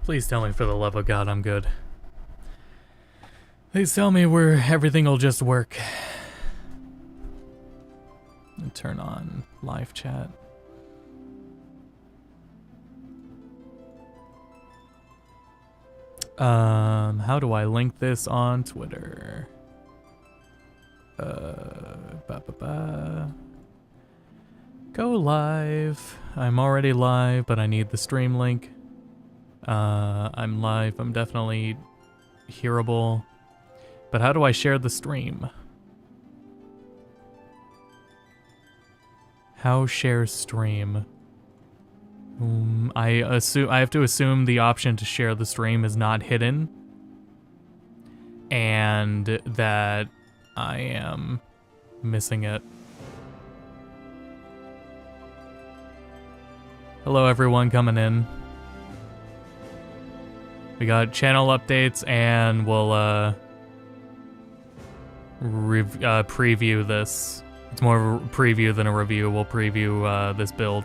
Please tell me for the love of God I'm good. Please tell me where everything will just work. And turn on live chat. How do I link this on Twitter? Go live. I'm already live, but I need the stream link. I'm live. I'm definitely hearable. But how do I share the stream? How share stream? I have to assume the option to share the stream is not hidden, and that I am missing it. Hello everyone coming in. We got channel updates, and we'll preview this. It's more of a preview than a review. We'll preview this build.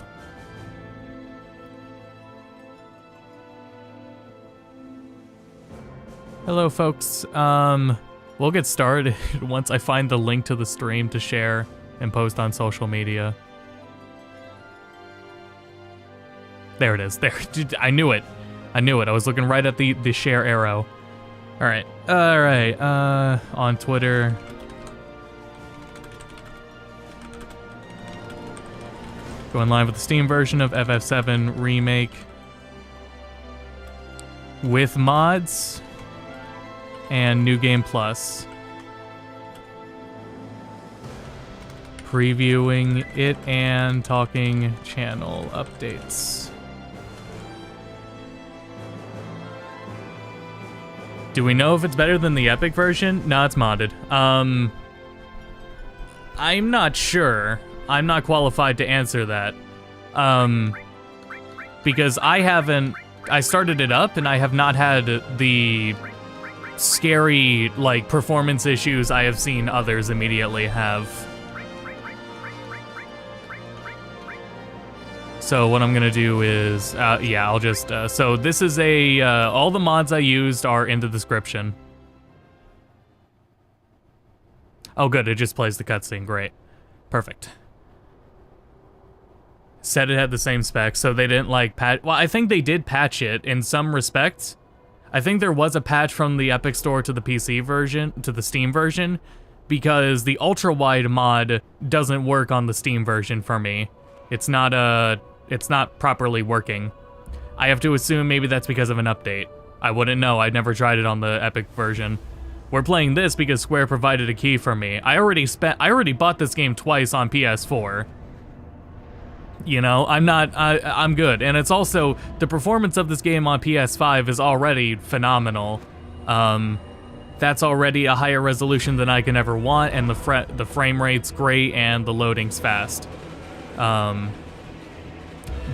Hello folks, we'll get started once I find the link to the stream to share and post on social media. There it is, there, I knew it. I was looking right at the share arrow. Alright, on Twitter. Going live with the Steam version of VII Remake. With mods. And New Game Plus. Previewing it and talking channel updates. Do we know if it's better than the Epic version? No, it's modded. I'm not sure. I'm not qualified to answer that. Because I started it up and I have not had the scary, like, performance issues I have seen others immediately have. So what I'm gonna do is, yeah, I'll just, so this is all the mods I used are in the description. Oh good, it just plays the cutscene, great. Perfect. Said it had the same specs, so they didn't, like, patch, well, I think they did patch it in some respects. I think there was a patch from the Epic Store to the PC version, to the Steam version, because the ultra-wide mod doesn't work on the Steam version for me. It's not properly working. I have to assume maybe that's because of an update. I wouldn't know, I'd never tried it on the Epic version. We're playing this because Square provided a key for me. I already bought this game twice on PS4. You know, I'm good. And it's also, the performance of this game on PS5 is already phenomenal. That's already a higher resolution than I can ever want, and the frame rate's great, and the loading's fast.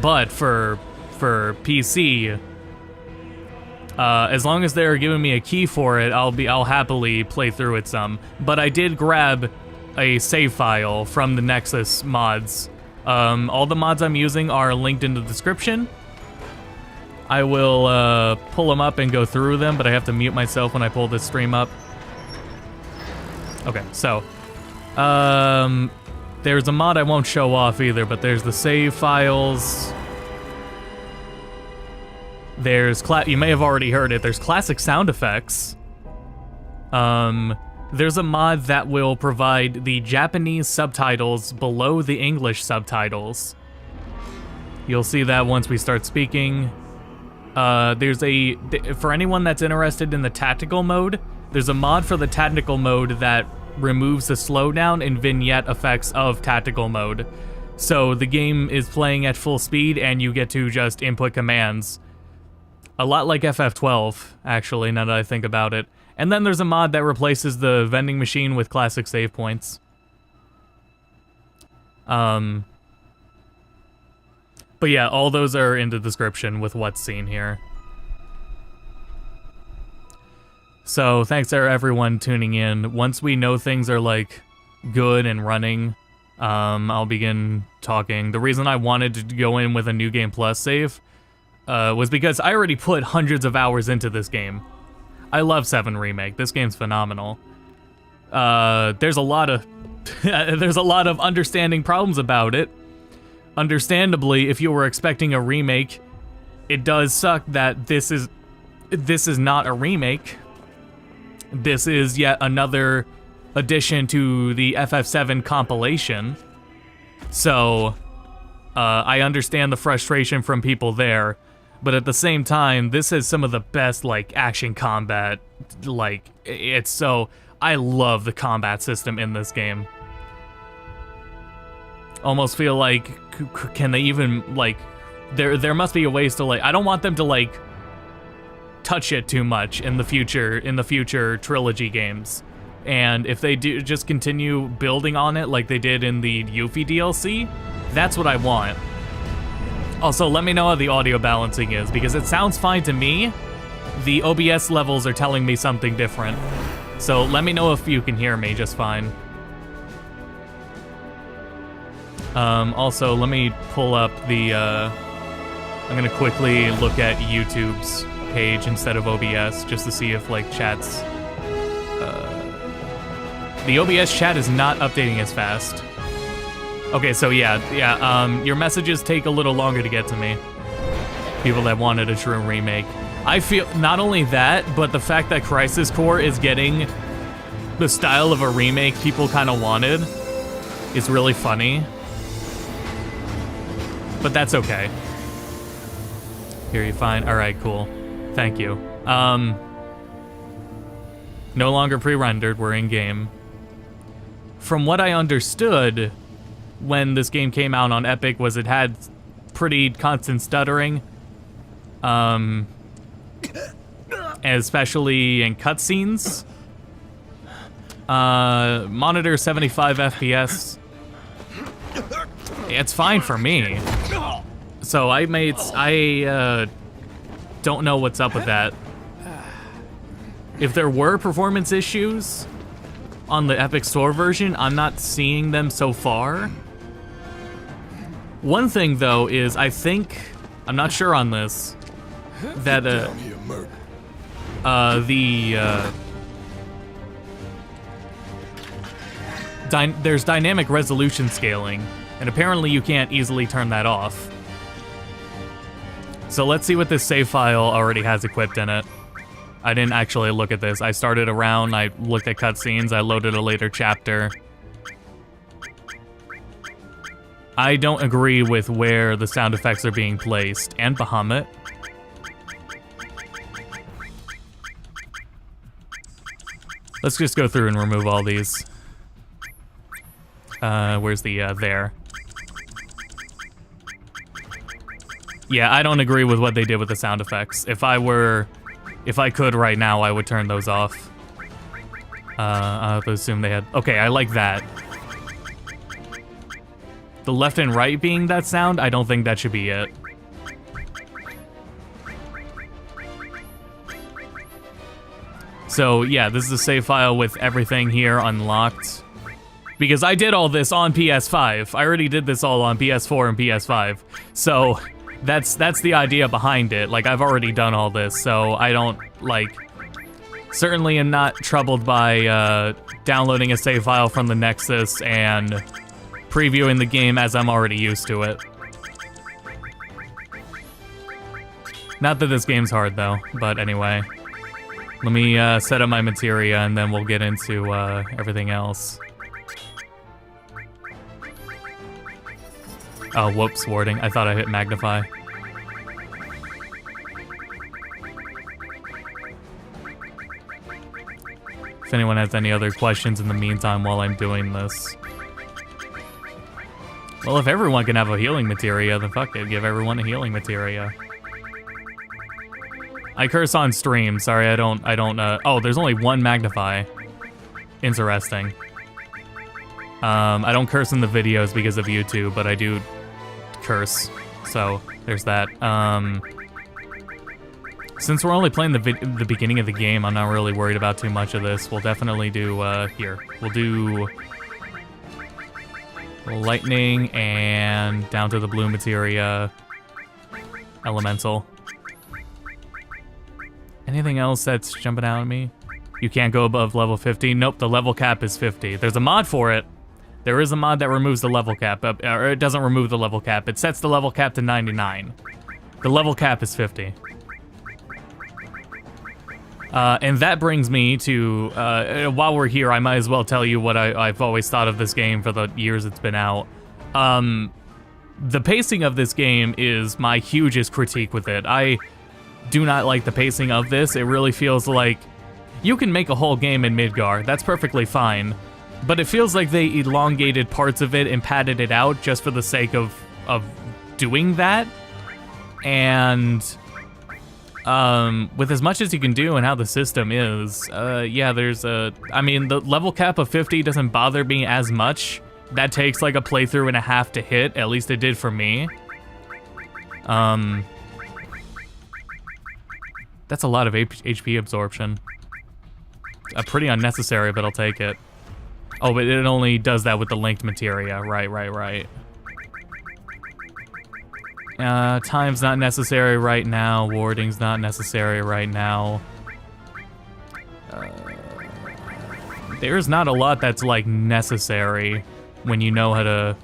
But for PC, as long as they're giving me a key for it, I'll happily play through it some. But I did grab a save file from the Nexus mods. All the mods I'm using are linked in the description. I will pull them up and go through them, but I have to mute myself when I pull this stream up. Okay, so there's a mod I won't show off either, but there's the save files. There's you may have already heard it. There's classic sound effects. There's a mod that will provide the Japanese subtitles below the English subtitles. You'll see that once we start speaking. For anyone that's interested in the tactical mode, there's a mod for the tactical mode that removes the slowdown and vignette effects of tactical mode. So the game is playing at full speed and you get to just input commands. A lot like FF12, actually, now that I think about it. And then there's a mod that replaces the vending machine with classic save points. But yeah, all those are in the description with what's seen here. So thanks to everyone tuning in. Once we know things are like good and running, I'll begin talking. The reason I wanted to go in with a New Game Plus save, was because I already put hundreds of hours into this game. I love VII Remake. This game's phenomenal. There's a lot of there's a lot of understanding problems about it. Understandably, if you were expecting a remake, it does suck that this is not a remake. This is yet another addition to the FF7 compilation. So, I understand the frustration from people there, but at the same time, this is some of the best, like, action combat. Like, it's so... I love the combat system in this game. Almost feel like, can they even, like... There must be a ways to, like... I don't want them to, like, touch it too much in the future trilogy games. And if they do just continue building on it like they did in the Yuffie DLC, that's what I want. Also, let me know how the audio balancing is, because it sounds fine to me. The OBS levels are telling me something different. So let me know if you can hear me just fine. Also, let me pull up the, I'm gonna quickly look at YouTube's page instead of OBS, just to see if, like, chat's... the OBS chat is not updating as fast. Okay, so yeah, your messages take a little longer to get to me. People that wanted a true remake. I feel, not only that, but the fact that Crisis Core is getting the style of a remake people kind of wanted is really funny. But that's okay. Here you find, alright, cool. Thank you. No longer pre-rendered, we're in-game. From what I understood when this game came out on Epic was it had pretty constant stuttering. Especially in cutscenes. Monitor 75 FPS. It's fine for me. So I don't know what's up with that. If there were performance issues on the Epic Store version, I'm not seeing them so far. One thing, though, is I think, I'm not sure on this, that there's dynamic resolution scaling, and apparently you can't easily turn that off. So let's see what this save file already has equipped in it. I didn't actually look at this. I started around, I looked at cutscenes, I loaded a later chapter. I don't agree with where the sound effects are being placed, and Bahamut. Let's just go through and remove all these. Where's the, there? Yeah, I don't agree with what they did with the sound effects. If I could right now, I would turn those off. I have to assume they had... Okay, I like that. The left and right being that sound, I don't think that should be it. So, yeah, this is a save file with everything here unlocked. Because I did all this on PS5. I already did this all on PS4 and PS5. So... That's the idea behind it. Like, I've already done all this, so I don't, like... Certainly am not troubled by, downloading a save file from the Nexus and previewing the game as I'm already used to it. Not that this game's hard, though, but anyway. Let me, set up my materia, and then we'll get into, everything else. Oh, whoops, warding. I thought I hit magnify. If anyone has any other questions in the meantime while I'm doing this. Well, if everyone can have a healing materia, then fuck it, give everyone a healing materia. I curse on stream, sorry, I don't, oh, there's only one magnify. Interesting. I don't curse in the videos because of YouTube, but I do curse, so there's that. Since we're only playing the beginning of the game, I'm not really worried about too much of this. We'll definitely do, here. We'll do lightning and down to the blue materia, elemental. Anything else that's jumping out at me? You can't go above level 50. Nope, the level cap is 50. There's a mod for it. There is a mod that removes the level cap, or it doesn't remove the level cap. It sets the level cap to 99. The level cap is 50. And that brings me to, while we're here, I might as well tell you what I've always thought of this game for the years it's been out. The pacing of this game is my hugest critique with it. I do not like the pacing of this. It really feels like you can make a whole game in Midgar. That's perfectly fine. But it feels like they elongated parts of it and padded it out just for the sake of doing that. And with as much as you can do and how the system is, yeah, there's I mean, the level cap of 50 doesn't bother me as much. That takes like a playthrough and a half to hit, at least it did for me. That's a lot of HP absorption. Pretty unnecessary, but I'll take it. Oh, but it only does that with the linked materia. Right. Time's not necessary right now. Warding's not necessary right now. There's not a lot that's, like, necessary when you know how to...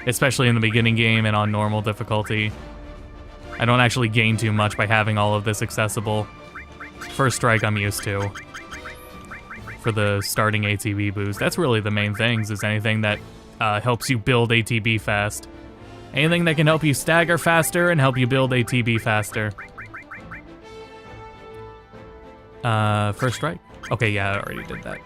Especially in the beginning game and on normal difficulty. I don't actually gain too much by having all of this accessible. First strike I'm used to. For the starting ATB boost. That's really the main things, is anything that helps you build ATB fast. Anything that can help you stagger faster and help you build ATB faster. First strike? Okay, yeah, I already did that.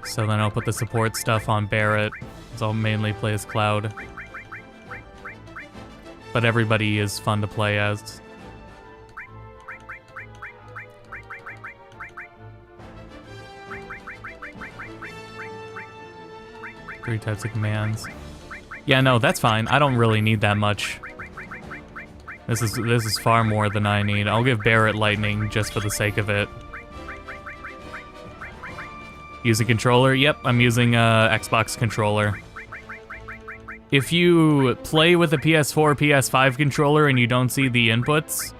So then I'll put the support stuff on Barrett, because I'll mainly play as Cloud. But everybody is fun to play as. Three types of commands. Yeah, no, that's fine. I don't really need that much. This is far more than I need. I'll give Barrett lightning just for the sake of it. Use a controller? Yep, I'm using a Xbox controller. If you play with a PS4, PS5 controller and you don't see the inputs...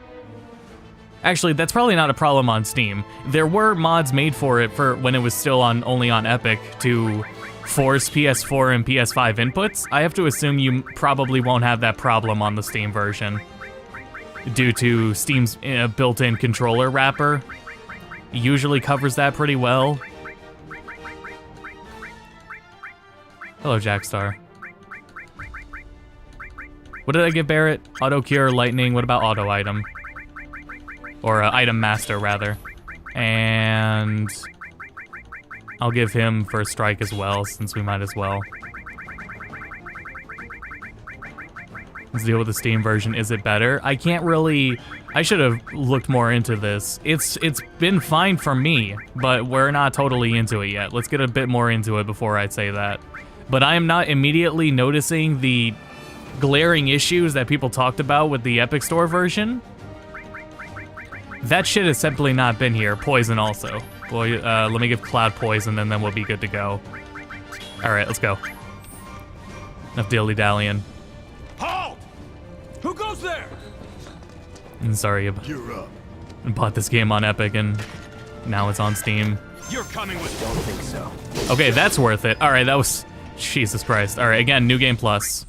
Actually, that's probably not a problem on Steam. There were mods made for it for when it was still only on Epic to force PS4 and PS5 inputs. I have to assume you probably won't have that problem on the Steam version due to Steam's built-in controller wrapper. It usually covers that pretty well. Hello, Jackstar. What did I give Barrett? Auto Cure, Lightning, what about Auto Item? Or Item Master, rather. And I'll give him First Strike as well, since we might as well. Let's deal with the Steam version. Is it better? I can't really... I should have looked more into this. It's been fine for me, but we're not totally into it yet. Let's get a bit more into it before I say that. But I am not immediately noticing the glaring issues that people talked about with the Epic Store version. That shit has simply not been here. Poison also. Boy, let me give Cloud Poison and then we'll be good to go. Alright, let's go. Enough dilly-dallying. Halt! Who goes there? I'm sorry, I bought this game on Epic and now it's on Steam. You're coming with... Don't think so. Okay, that's worth it. Alright, that was... Jesus Christ. Alright, again, New Game Plus.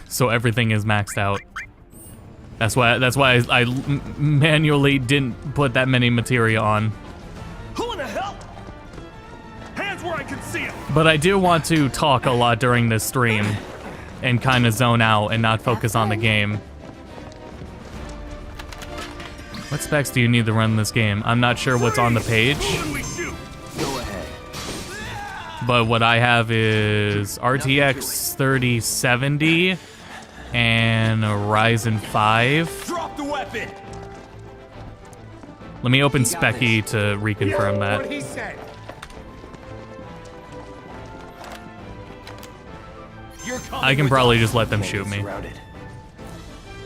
So everything is maxed out. That's why I manually didn't put that many materia on. Who in the hell? Hands where I can see it. But I do want to talk a lot during this stream and kind of zone out and not focus on the game. What specs do you need to run this game? I'm not sure what's on the page. Go ahead. But what I have is RTX 3070 and a Ryzen 5. Drop the weapon. Let me open Specky to reconfirm that. What he said. I can probably just let them shoot me.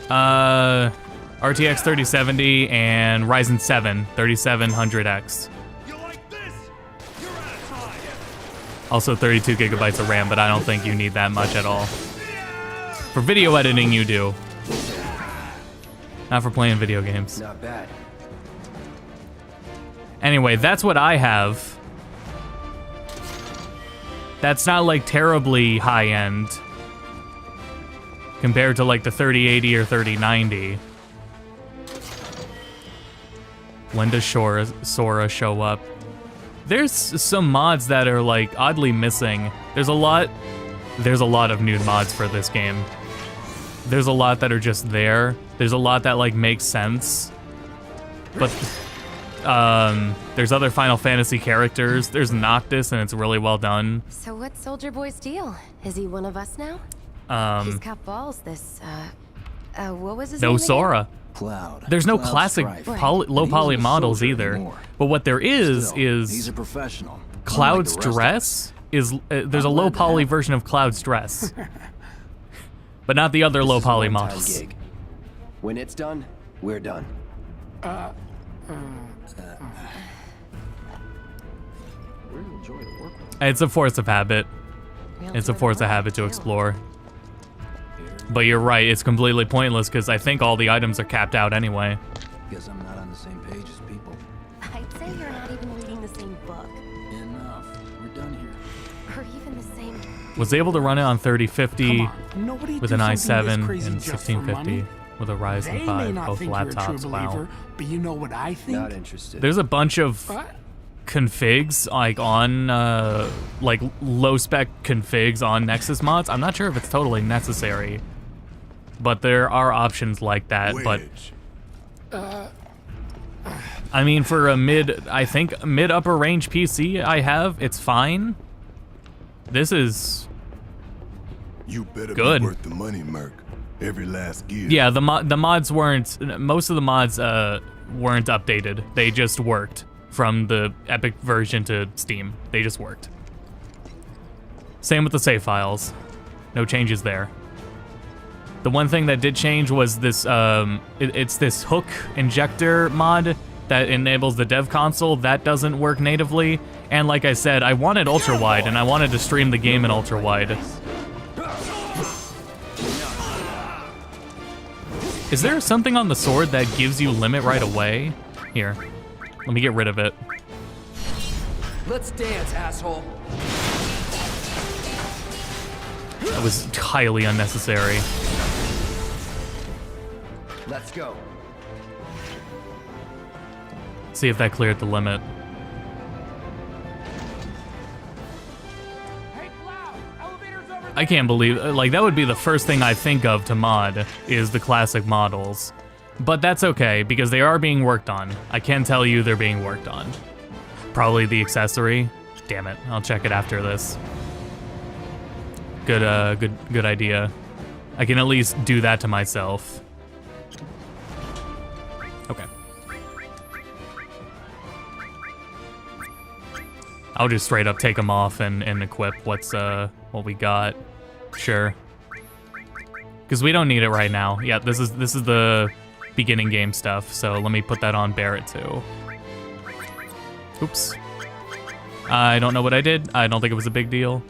RTX 3070 and Ryzen 7 3700X. You like this? You're out of Also 32 gigabytes of RAM, but I don't think you need that much at all. For video editing, you do. Not for playing video games. Not bad. Anyway, that's what I have. That's not like terribly high-end compared to like the 3080 or 3090. When does Sora show up? There's some mods that are like oddly missing. There's a lot of new mods for this game. There's a lot that are just there. There's a lot that like make sense. But there's other Final Fantasy characters. There's Noctis and it's really well done. So what's Soldier Boy's deal? Is he one of us now? He's got balls, this, what was his name No again? Sora. Cloud. There's no Cloud classic Strife. low poly He's a models soldier either. anymore. But what there is Still, he's a professional. Cloud's unlike the rest of dress is there's a I'm low glad to poly have it. version of Cloud's dress. But not the other This low is a poly one-time models. gig. When it's done, we're done. Really enjoy the work. It's a force of habit. Real It's a sort force of life, habit to too. explore. But you're right, it's completely pointless because I think all the items are capped out anyway. Guess I'm not on the same page as people. I'd say you're not even reading the same book. Enough. We're done here. Or even the same... Was able to run it on 3050 Come on, nobody with do an something this i7 crazy and just for 1650 money. with a Ryzen They may 5, not both think you're a true laptops. Wow. believer, but you know what I think? Not interested. There's a bunch of What? configs like on like low spec configs on Nexus mods. I'm not sure if it's totally necessary, but there are options like that. Wedge. But I mean, for a I think mid upper range PC I have, it's fine. This is You better Good. be worth the money, Merc. Every last gear. yeah. The mods weren't. Most of the mods weren't updated. They just worked from the Epic version to Steam. They just worked. Same with the save files. No changes there. The one thing that did change was this, it's this hook injector mod that enables the dev console. That doesn't work natively. And like I said, I wanted ultra wide and I wanted to stream the game in ultra wide. Is there something on the sword that gives you limit right away? Here, let me get rid of it. Let's dance, asshole. That was highly unnecessary. Let's go. See if that cleared the limit. I can't believe, like, that would be the first thing I think of to mod, is the classic models. But that's okay, because they are being worked on. I can tell you they're being worked on. Probably the accessory. Damn it, I'll check it after this. Good idea. I can at least do that to myself. Okay. I'll just straight up take them off and equip what we got. Sure. Because we don't need it right now. Yeah, this is the beginning game stuff, so let me put that on Barrett too. Oops. I don't know what I did. I don't think it was a big deal.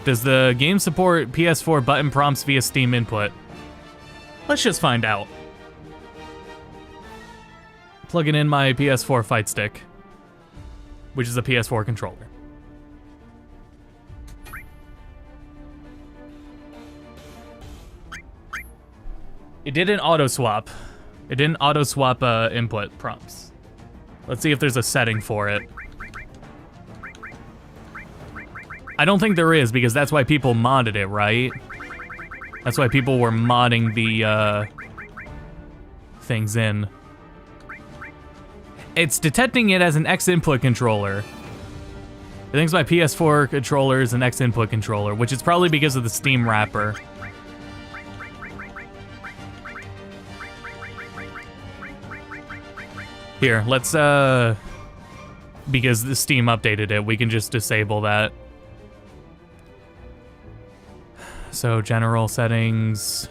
Does the game support PS4 button prompts via Steam input? Let's just find out. Plugging in my PS4 fight stick, which is a PS4 controller. It didn't auto swap. It didn't auto swap input prompts. Let's see if there's a setting for it. I don't think there is, because that's why people modded it, right? That's why people were modding the things in. It's detecting it as an X input controller. It thinks my PS4 controller is an X input controller, which is probably because of the Steam wrapper. Here, let's because the Steam updated it, we can just disable that. So general settings,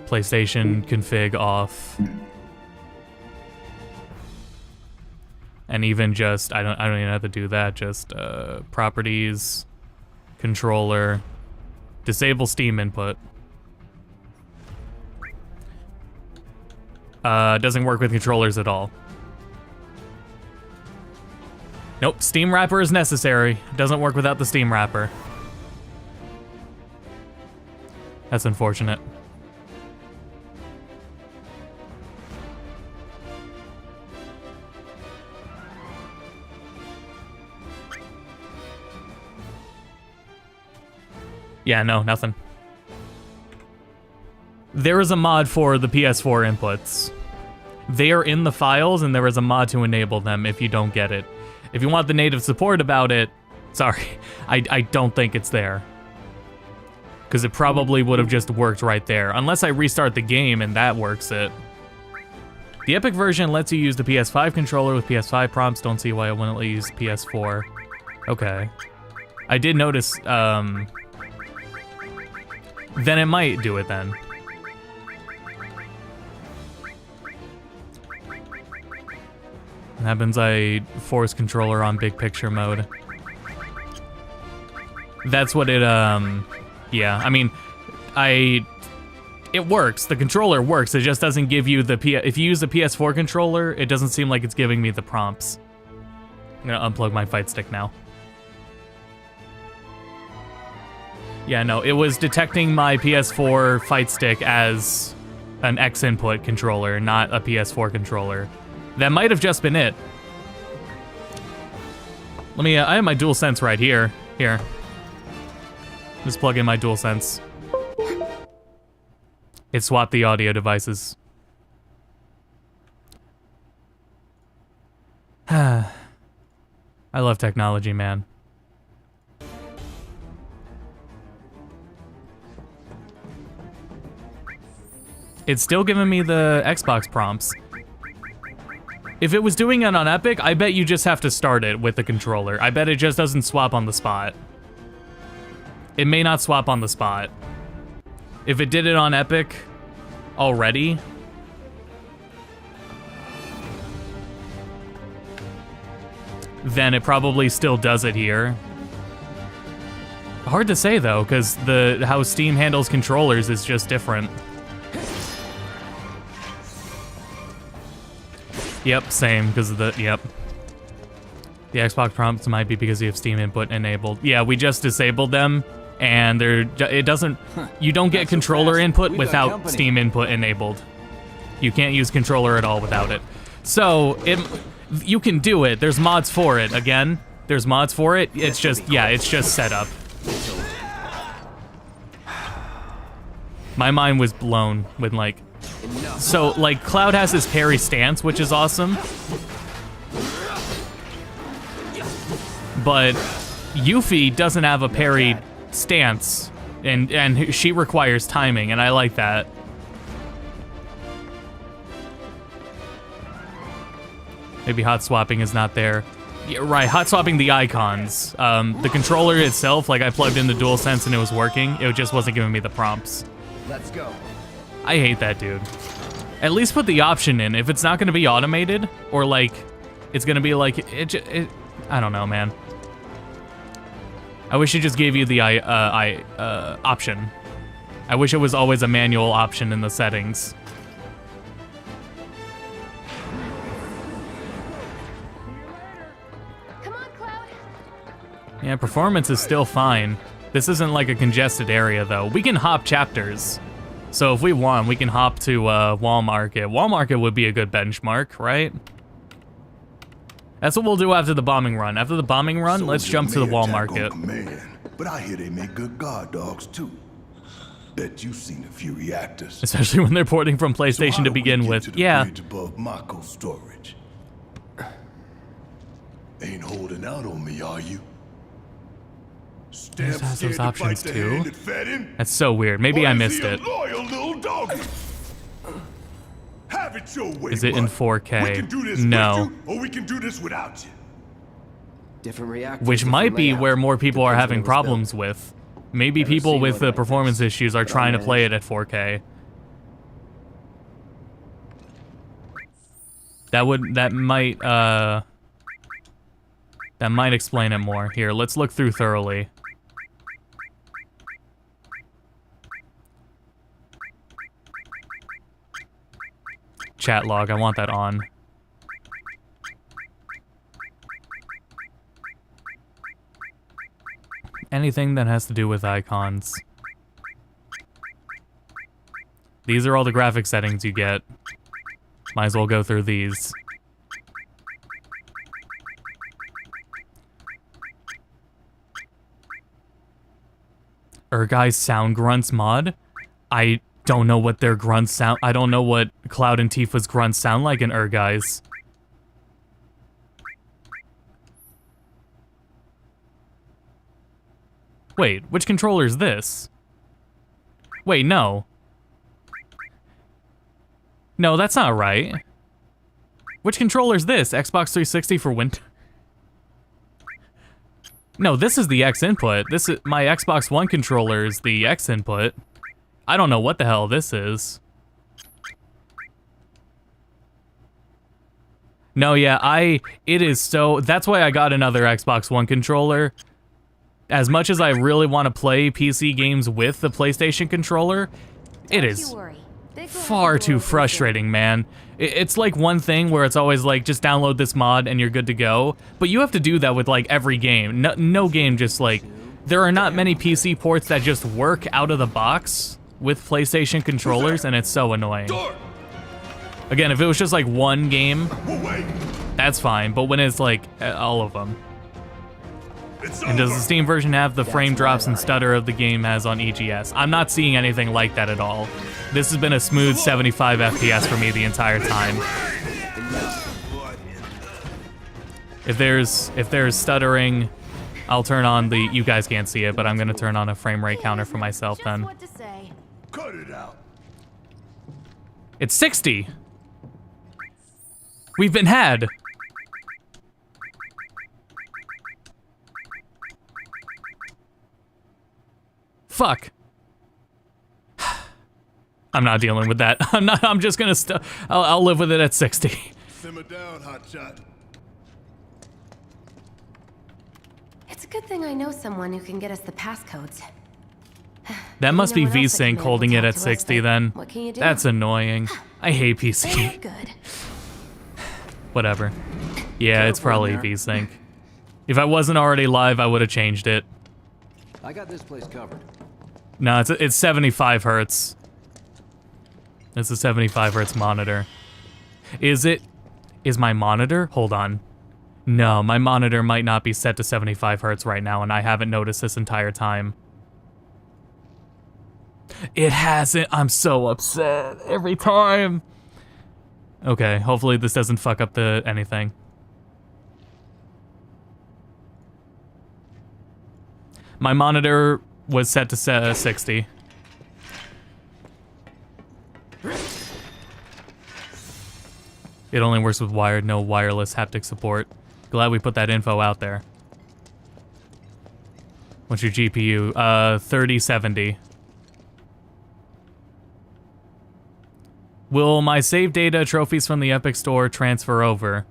PlayStation config off. And even just, I don't even have to do that, just properties, controller, disable Steam input. Doesn't work with controllers at all. Nope, Steam wrapper is necessary. Doesn't work without the Steam wrapper. That's unfortunate. Yeah, no, nothing. There is a mod for the PS4 inputs. They are in the files, and there is a mod to enable them if you don't get it. If you want the native support about it, sorry, I don't think it's there. Because it probably would have just worked right there, unless I restart the game and that works it. The Epic version lets you use the PS5 controller with PS5 prompts. Don't see why it wouldn't let you use PS4. Okay. I did notice, then it might do it then. What happens, I force controller on big picture mode. That's what it, yeah, I mean, it works, the controller works, it just doesn't give you the if you use the PS4 controller, it doesn't seem like it's giving me the prompts. I'm gonna unplug my fight stick now. Yeah, no, it was detecting my PS4 fight stick as an X input controller, not a PS4 controller. That might have just been it. Let me, I have my DualSense right here. Here. Just plug in my DualSense. It swapped the audio devices. I love technology, man. It's still giving me the Xbox prompts. If it was doing it on Epic, I bet you just have to start it with the controller. I bet it just doesn't swap on the spot. It may not swap on the spot. If it did it on Epic already, then it probably still does it here. Hard to say though, because how Steam handles controllers is just different. Yep, same, because of the, yep. The Xbox prompts might be because you have Steam input enabled. Yeah, we just disabled them, and it doesn't, you don't get controller input without Steam input enabled. You can't use controller at all without it. So, you can do it, there's mods for it, again. There's mods for it, it's just, yeah, it's just set up. My mind was blown when, like, so, like, Cloud has his parry stance, which is awesome. But Yuffie doesn't have a parry stance, and she requires timing, and I like that. Maybe hot swapping is not there. Yeah, right, hot swapping the icons. The controller itself, like, I plugged in the DualSense and it was working. It just wasn't giving me the prompts. Let's go. I hate that, dude. At least put the option in. If it's not going to be automated, or like, it's going to be like, I don't know, man. I wish it just gave you the option. I wish it was always a manual option in the settings. Come on, Cloud. Yeah, performance is still fine. This isn't like a congested area, though. We can hop chapters. So if we want, we can hop to Wall Market. Wall Market would be a good benchmark, right? That's what we'll do after the bombing run. After the bombing run, let's jump to the Wall Market. Command, but I hear they make good guard dogs too. Bet you've seen a few reactors. Especially when they're porting from PlayStation to begin with. To the yeah. bridge above Mako storage. Ain't holding out on me, are you? This has those options too. That's so weird. Maybe I missed it. Is it in 4K? No. Or we can do this without you. Different reactors. Which might be different where layout. more people are Depends having when it was problems built. with. Maybe Never people seen with one the like performance this. issues are But trying to I'll play it manage. at 4K. That might That might explain it more. Here, let's look through thoroughly. Chat log, I want that on. Anything that has to do with icons. These are all the graphic settings you get. Might as well go through these. Guy's sound grunts mod? I don't know what their grunts sound. I don't know what Cloud and Tifa's grunts sound like in Guy's. Wait, which controller is this? Wait, no. No, that's not right. Which controller is this? Xbox 360 for Windows? No, this is the X input. This is my Xbox One controller is the X input. I don't know what the hell this is. No, yeah, it is so, that's why I got another Xbox One controller. As much as I really want to play PC games with the PlayStation controller, it is far too frustrating, man. It's like one thing where it's always like, just download this mod and you're good to go. But you have to do that with like every game. No game just like, there are not many PC ports that just work out of the box with PlayStation controllers, and it's so annoying. Again, if it was just like one game, that's fine. But when it's like all of them. And does the Steam version have the frame drops and stutter of the game has on EGS? I'm not seeing anything like that at all. This has been a smooth 75 FPS for me the entire time. If there's stuttering, I'll turn on the, you guys can't see it, but I'm gonna turn on a frame rate counter for myself then. Cut it out. It's 60. We've been had. Fuck. I'm not dealing with that. I'm just gonna I'll live with it at 60. Simmer down, hotshot. It's a good thing I know someone who can get us the passcodes. That must be No one else that VSync can holding it talk at to us, 60 but then. what can you do? That's annoying. I hate PC. Very good. Whatever. Yeah, it's probably VSync. If I wasn't already live, I would have changed it. I got this place covered. No, it's 75 hertz. It's a 75 hertz monitor. Is my monitor? Hold on. No, my monitor might not be set to 75 hertz right now, and I haven't noticed this entire time. It hasn't. I'm so upset every time. Okay, hopefully this doesn't fuck up anything. My monitor was set to 60. It only works with wired, no wireless haptic support. Glad we put that info out there. What's your GPU? 3070. Will my save data trophies from the Epic Store transfer over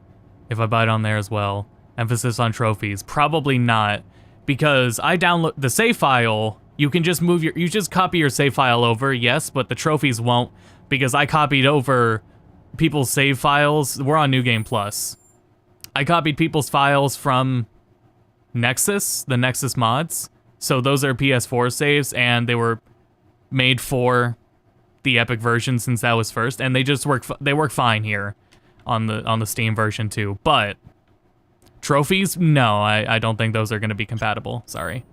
if I buy it on there as well? Emphasis on trophies. Probably not, because I download the save file. You can just you just copy your save file over, yes, but the trophies won't, because I copied over people's save files. We're on New Game Plus. I copied people's files from Nexus, the Nexus mods. So those are PS4 saves, and they were made for the Epic version since that was first, and they just work. They work fine here on the Steam version too. But trophies, no, I don't think those are going to be compatible. Sorry.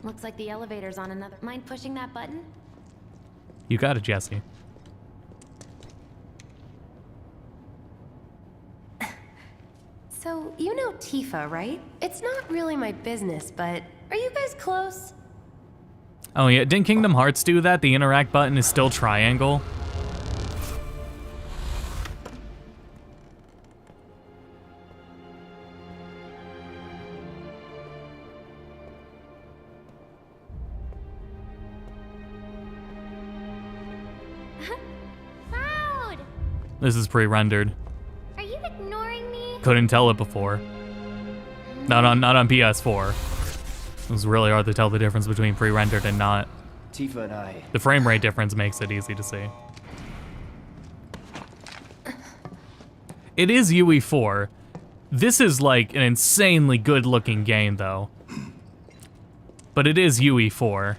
Looks like the elevator's on another. Mind pushing that button? You got it, Jesse. So, you know Tifa, right? It's not really my business, but are you guys close? Oh yeah, didn't Kingdom Hearts do that? The interact button is still triangle. Cloud! This is pre-rendered. Are you ignoring me? Couldn't tell it before. Not on PS4. It was really hard to tell the difference between pre-rendered and not. Tifa and I. The frame rate difference makes it easy to see. It is UE4. This is like an insanely good looking game though. But it is UE4.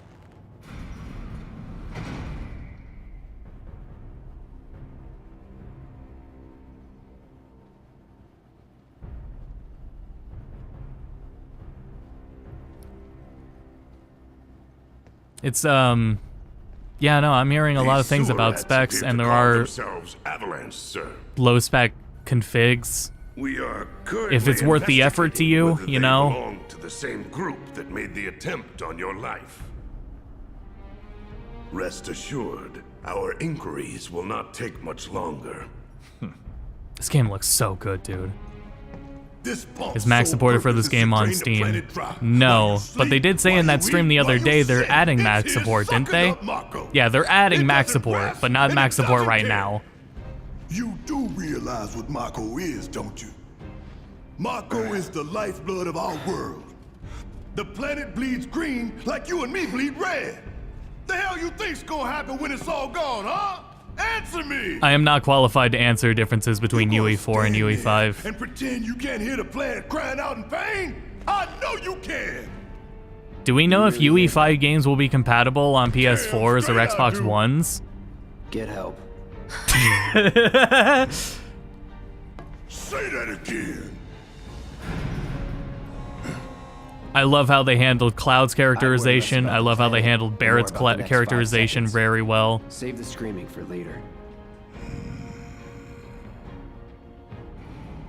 It's, yeah, no, I'm hearing a lot of things about specs, and there are low spec configs. We are if it's worth the effort to you, you know? Belong to the same group that made the attempt on your life. Rest assured, our inquiries will not take much longer. This game looks so good, dude. Is Max Max supported for this game on Steam? No, but they did say in that stream the other day they're adding Max support, didn't they? Yeah, they're adding Max support, but not Max support right now. You do realize what Mako is, don't you? Mako is the lifeblood of our world. The planet bleeds green like you and me bleed red. The hell you think's gonna happen when it's all gone, huh? Answer me! I am not qualified to answer differences between UE4 and UE5. And pretend you can't hear the planet crying out in pain? I know you can! Do we know if UE5 games will be compatible on PS4s or Xbox Ones? Get help. Say that again. I love how they handled Cloud's characterization. I love how they handled Barrett's characterization very well. Save the screaming for later.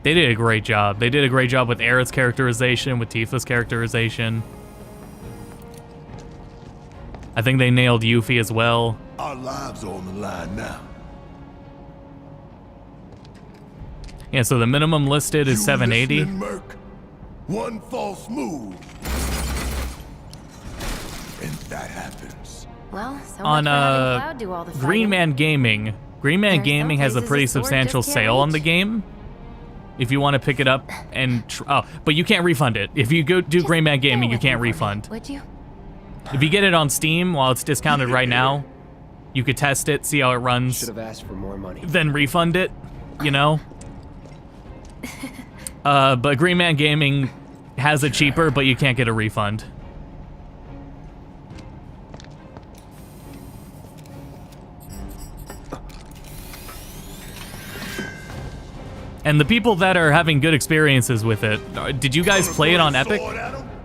They did a great job. They did a great job with Aerith's characterization, with Tifa's characterization. I think they nailed Yuffie as well. Our lives are on the line now. Yeah, so the minimum listed is 780. Merc? One false move, and that happens. Well, so On Cloud do all the Green fighting. Man Gaming. Green Man There's Gaming some has a places pretty a sword substantial just can't sale on the reach. game. If you want to pick it up and but you can't refund it. If you go do Just Green Man bear Gaming, you with me can't for a refund. minute, would you? If you get it on Steam while it's discounted right now, you could test it, see how it runs, Should have asked for more money. then refund it, you know? But Green Man Gaming has it cheaper, but you can't get a refund. And the people that are having good experiences with it, did you guys play it on Epic?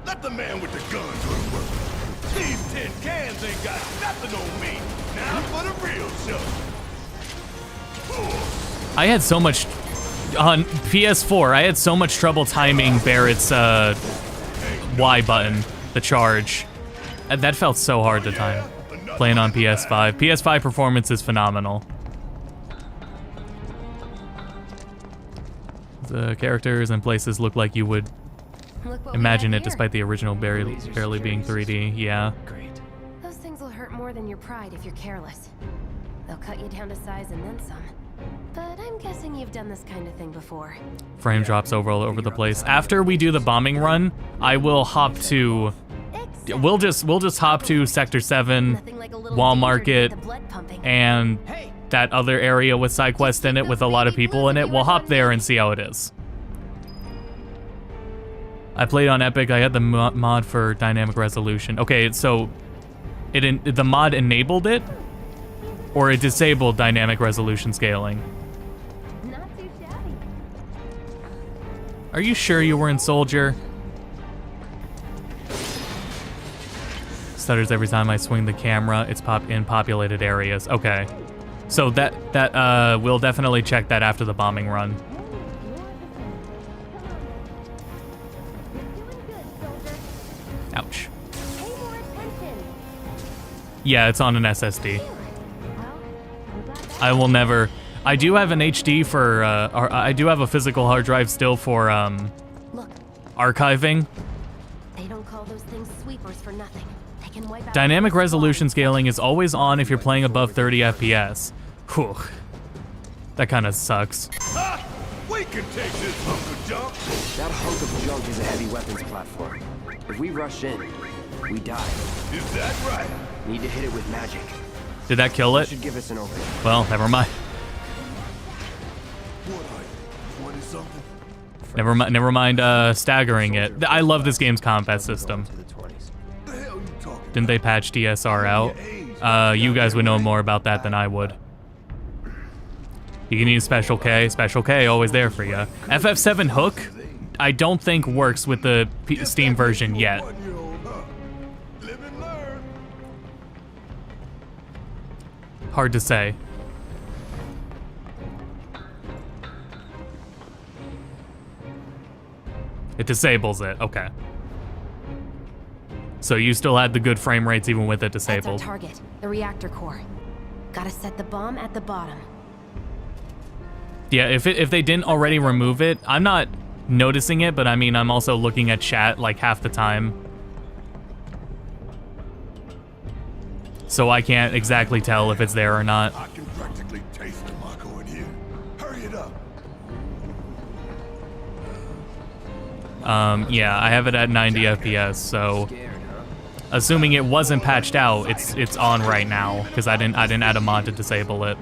Let the man with the gun go to work. These tin cans ain't got nothing on me. Now for the real show. I had so much on PS4. I had so much trouble timing Barrett's Y button, the charge. That felt so hard to time. Playing on PS5. PS5 performance is phenomenal. The characters and places look like you would Look what we imagine have it, here. despite the original barely being 3D. Yeah. Great. Those things will hurt more than your pride if you're careless. They'll cut you down to size and then some. But I'm guessing you've done this kind of thing before. Frame drops all over the place. After we do the bombing run, I will hop to. Except We'll just hop to Sector 7, nothing like a little Wall danger to Market, get the blood pumping. and that other area with side quest in it with a lot of people in it. We'll hop there and see how it is. I played on Epic. I had the mod for dynamic resolution. Okay, so the mod enabled it, or it disabled dynamic resolution scaling. Not too shabby. Are you sure you were in Soldier? Stutters every time I swing the camera. It's in populated areas. Okay. So that we'll definitely check that after the bombing run. Ouch. Pay more attention. Yeah, it's on an SSD. I will never. I do have an HD for. I do have a physical hard drive still for Look, archiving. they don't call those things sweepers for nothing. They can wipe out Dynamic most resolution scaling is always on if you're playing above 30 FPS. Whew. That kind of sucks. We can take this hunk of junk. That hunk of junk is a heavy weapons platform. If we rush in, we die. Is that right? Need to hit it with magic. Did that kill it? Should give us an opening. Well, never mind. What are you, 20-something? Never mind staggering it. I love this game's combat system. To the 20s. The hell you talking? Didn't they patch DSR out? You guys would know more about that than I would. You can use Special K. Special K, always there for you. FF7 Hook, I don't think works with the Steam version yet. 1-year-old, huh? Live and learn. Hard to say. It disables it, okay. So you still had the good frame rates even with it That's our disabled. target, the reactor core. Gotta set the bomb at the bottom. Yeah, if they didn't already remove it, I'm not noticing it, but I mean, I'm also looking at chat like half the time. So I can't exactly tell if it's there or not. I can practically taste the Mako in here. Hurry it up. Yeah, I have it at 90 FPS, so Scared, huh? assuming it wasn't patched out, it's on right now because I didn't add a mod to disable it.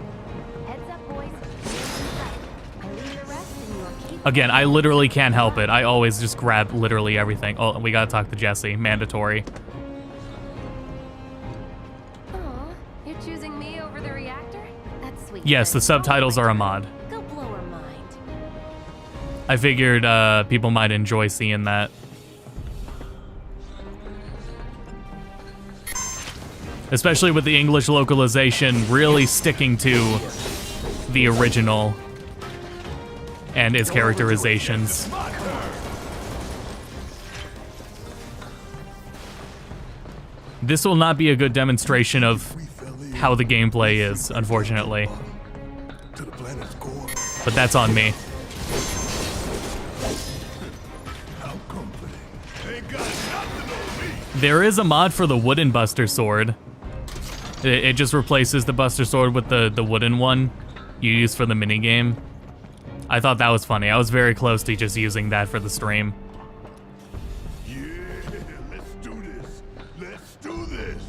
Heads up, boys. I leave the rest in your keep. Again, I literally can't help it. I always just grab literally everything. Oh, we gotta talk to Jesse. Mandatory. Aw, you're choosing me over the reactor? That's sweet. Yes, the subtitles are a mod. Go blow her mind. I figured people might enjoy seeing that. Especially with the English localization really sticking to the original and its characterizations. This will not be a good demonstration of how the gameplay is, unfortunately. To the planet's core. But that's on me. How comforting. Ain't got nothing on me. There is a mod for the wooden Buster Sword. It just replaces the Buster Sword with the wooden one you use for the minigame. I thought that was funny. I was very close to just using that for the stream. Yeah, let's do this. Let's do this.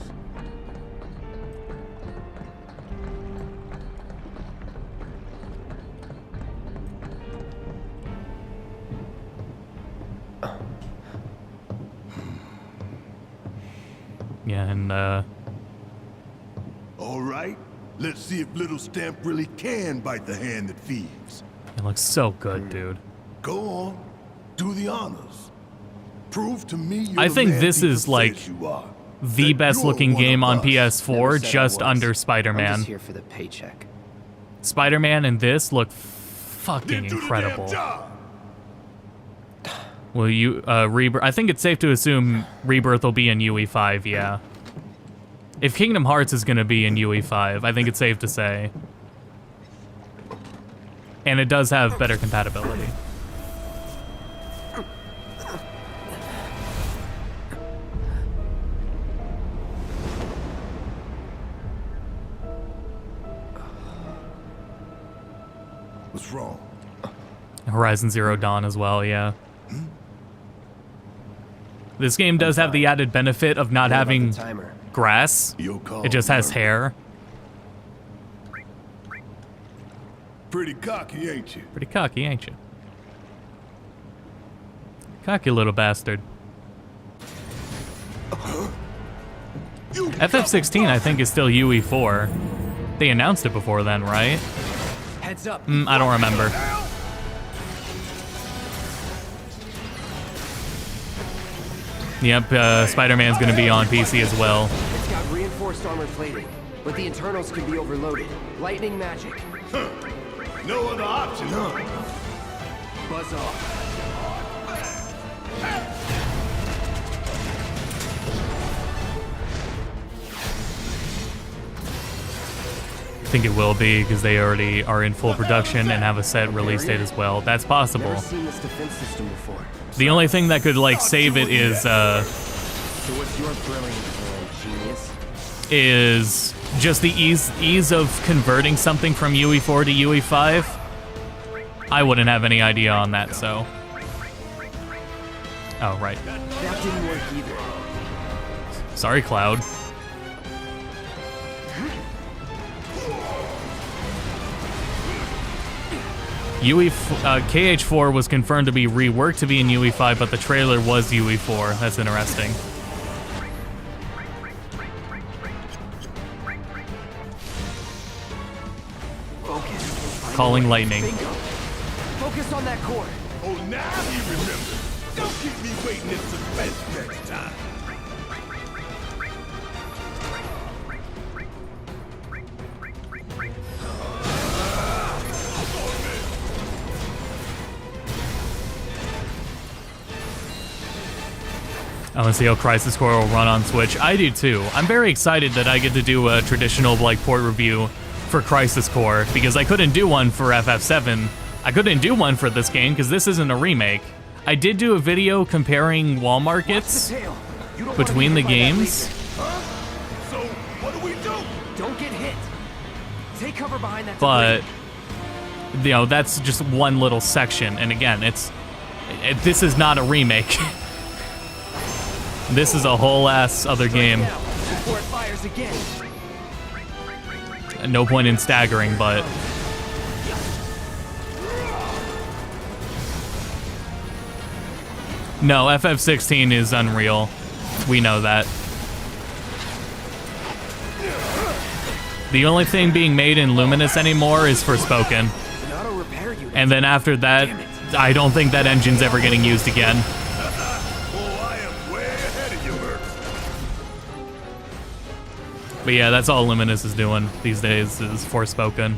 Yeah, and All right. Let's see if little Stamp really can bite the hand that feeds. it looks so good, dude. Go on. Do the honors. Prove to me you're I the think man this people is, like, says you are. The That best you're looking one game of on us. Never PS4, said I just was. under I'm Spider-Man. just here for the paycheck. Spider-Man and this look fucking Then do the damn incredible. job. Will you, Rebirth? I think it's safe to assume Rebirth will be in UE5, yeah. If Kingdom Hearts is gonna be in UE5, I think it's safe to say. And it does have better compatibility. What's wrong? Horizon Zero Dawn as well, yeah. This game does have the added benefit of not What about having the timer? grass. Your call. It just has Mark. hair. Pretty cocky, ain't you? Pretty cocky, ain't you? Cocky little bastard. You FF16, I think, is still UE4. They announced it before then, right? Heads up. I don't remember. Yep, Spider-Man's gonna be on PC as well. It's got reinforced armor plating, but the internals can be overloaded. Lightning magic. No other option, huh? Buzz off. I think it will be, because they already are in full production and have a set release date as well. That's possible. Never seen this defense system before. The only thing that could, like, save it So what's your brilliant plan, genius? is just the ease of converting something from UE4 to UE5. I wouldn't have any idea on that, so. Oh, right. That didn't work either. Sorry, Cloud. KH4 was confirmed to be reworked to be in UE5, but the trailer was UE4. That's interesting. Focus. Calling lightning. Bingo. Focus on that cord. Oh, now he remembers. Don't keep me waiting in suspense next time. I want to see how Crisis Core will run on Switch. I do too. I'm very excited that I get to do a traditional like port review for Crisis Core because I couldn't do one for FF7. I couldn't do one for this game because this isn't a remake. I did do a video comparing wall markets between the games. So, what do we do? Don't get hit. Take cover behind that. But you know, that's just one little section, and again, this is not a remake. This is a whole ass other game. Before it fires again. No point in staggering, but no, FF16 is unreal. We know that. The only thing being made in Luminous anymore is Forspoken. An auto repair unit. And then after that, I don't think that engine's ever getting used again. But yeah, that's all Luminous is doing these days is Forspoken.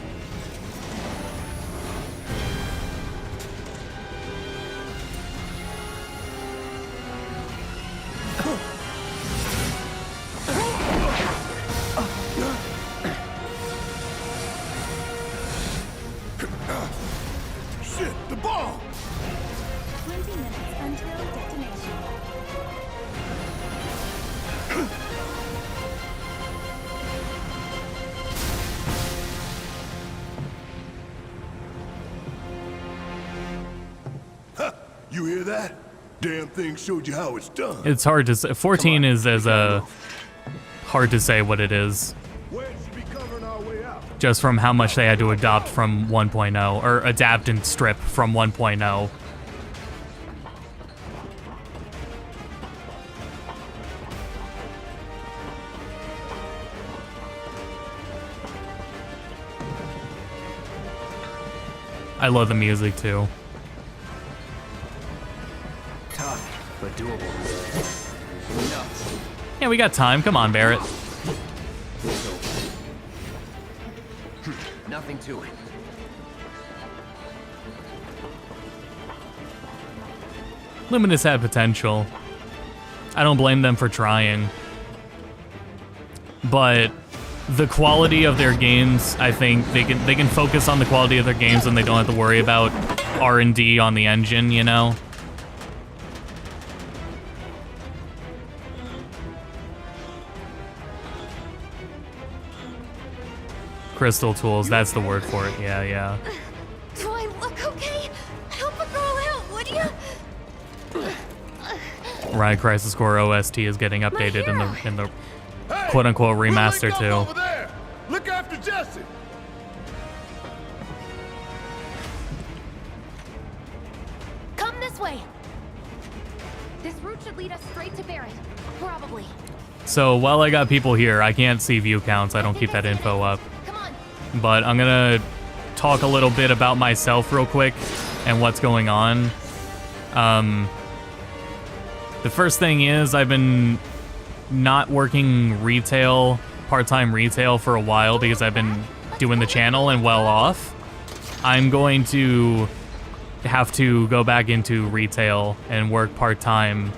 Shit, the bomb! 20 minutes until detonation. You hear that? Damn thing showed you how it's done. It's hard to say. 14 is as hard to say what it is. Where should be covering our way out? Just from how much they had to adopt from 1.0 or adapt and strip from 1.0. I love the music too. Tough, but doable. Nuts. Yeah, we got time. Come on, Barrett. Nothing to it. Luminous had potential. I don't blame them for trying. But the quality of their games, I think they can focus on the quality of their games and they don't have to worry about R&D on the engine, you know? Crystal tools, that's the word for it. Yeah, yeah. Do I look okay? Help a girl out, would you? Right, Crisis Core OST is getting updated in the quote-unquote remaster too. Over there. Look after Jesse. Come this way. This route should lead us straight to Barrett. Probably. So while I got people here, I can't see view counts. I don't keep that info up. Come on. But I'm gonna talk a little bit about myself real quick and what's going on. The first thing is I've been not working retail, part-time retail for a while because I've been doing the channel and well off. I'm going to have to go back into retail and work part-time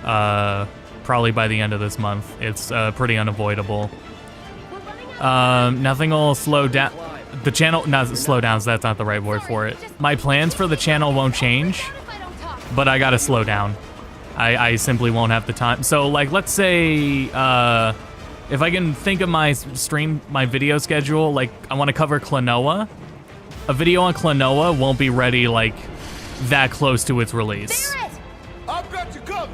probably by the end of this month. It's pretty unavoidable. Nothing will slow down. The channel, not slow down, so that's not the right word for it. My plans for the channel won't change, but I gotta slow down. I simply won't have the time. So, like, let's say, if I can think of my video schedule, like, I want to cover Klonoa. a video on Klonoa won't be ready like that close to its release. Barret! I've got you covered.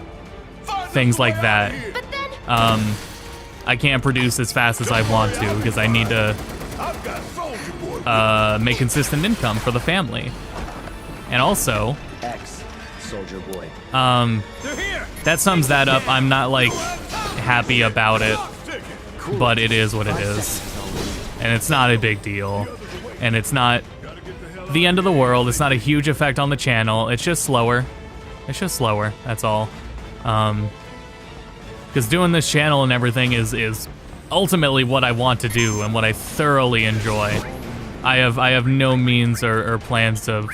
Find Things us a way like out that. of here. But then, I can't produce as fast as I want to because I need to I've got Soldier Boy. make consistent income for the family. And also, Ex-soldier boy. They're here. that sums that up. I'm not like happy about it, but it is what it is. And it's not a big deal. And it's not the end of the world. It's not a huge effect on the channel. It's just slower. It's just slower, that's all. Because doing this channel and everything is ultimately what I want to do and what I thoroughly enjoy. I have no means or plans of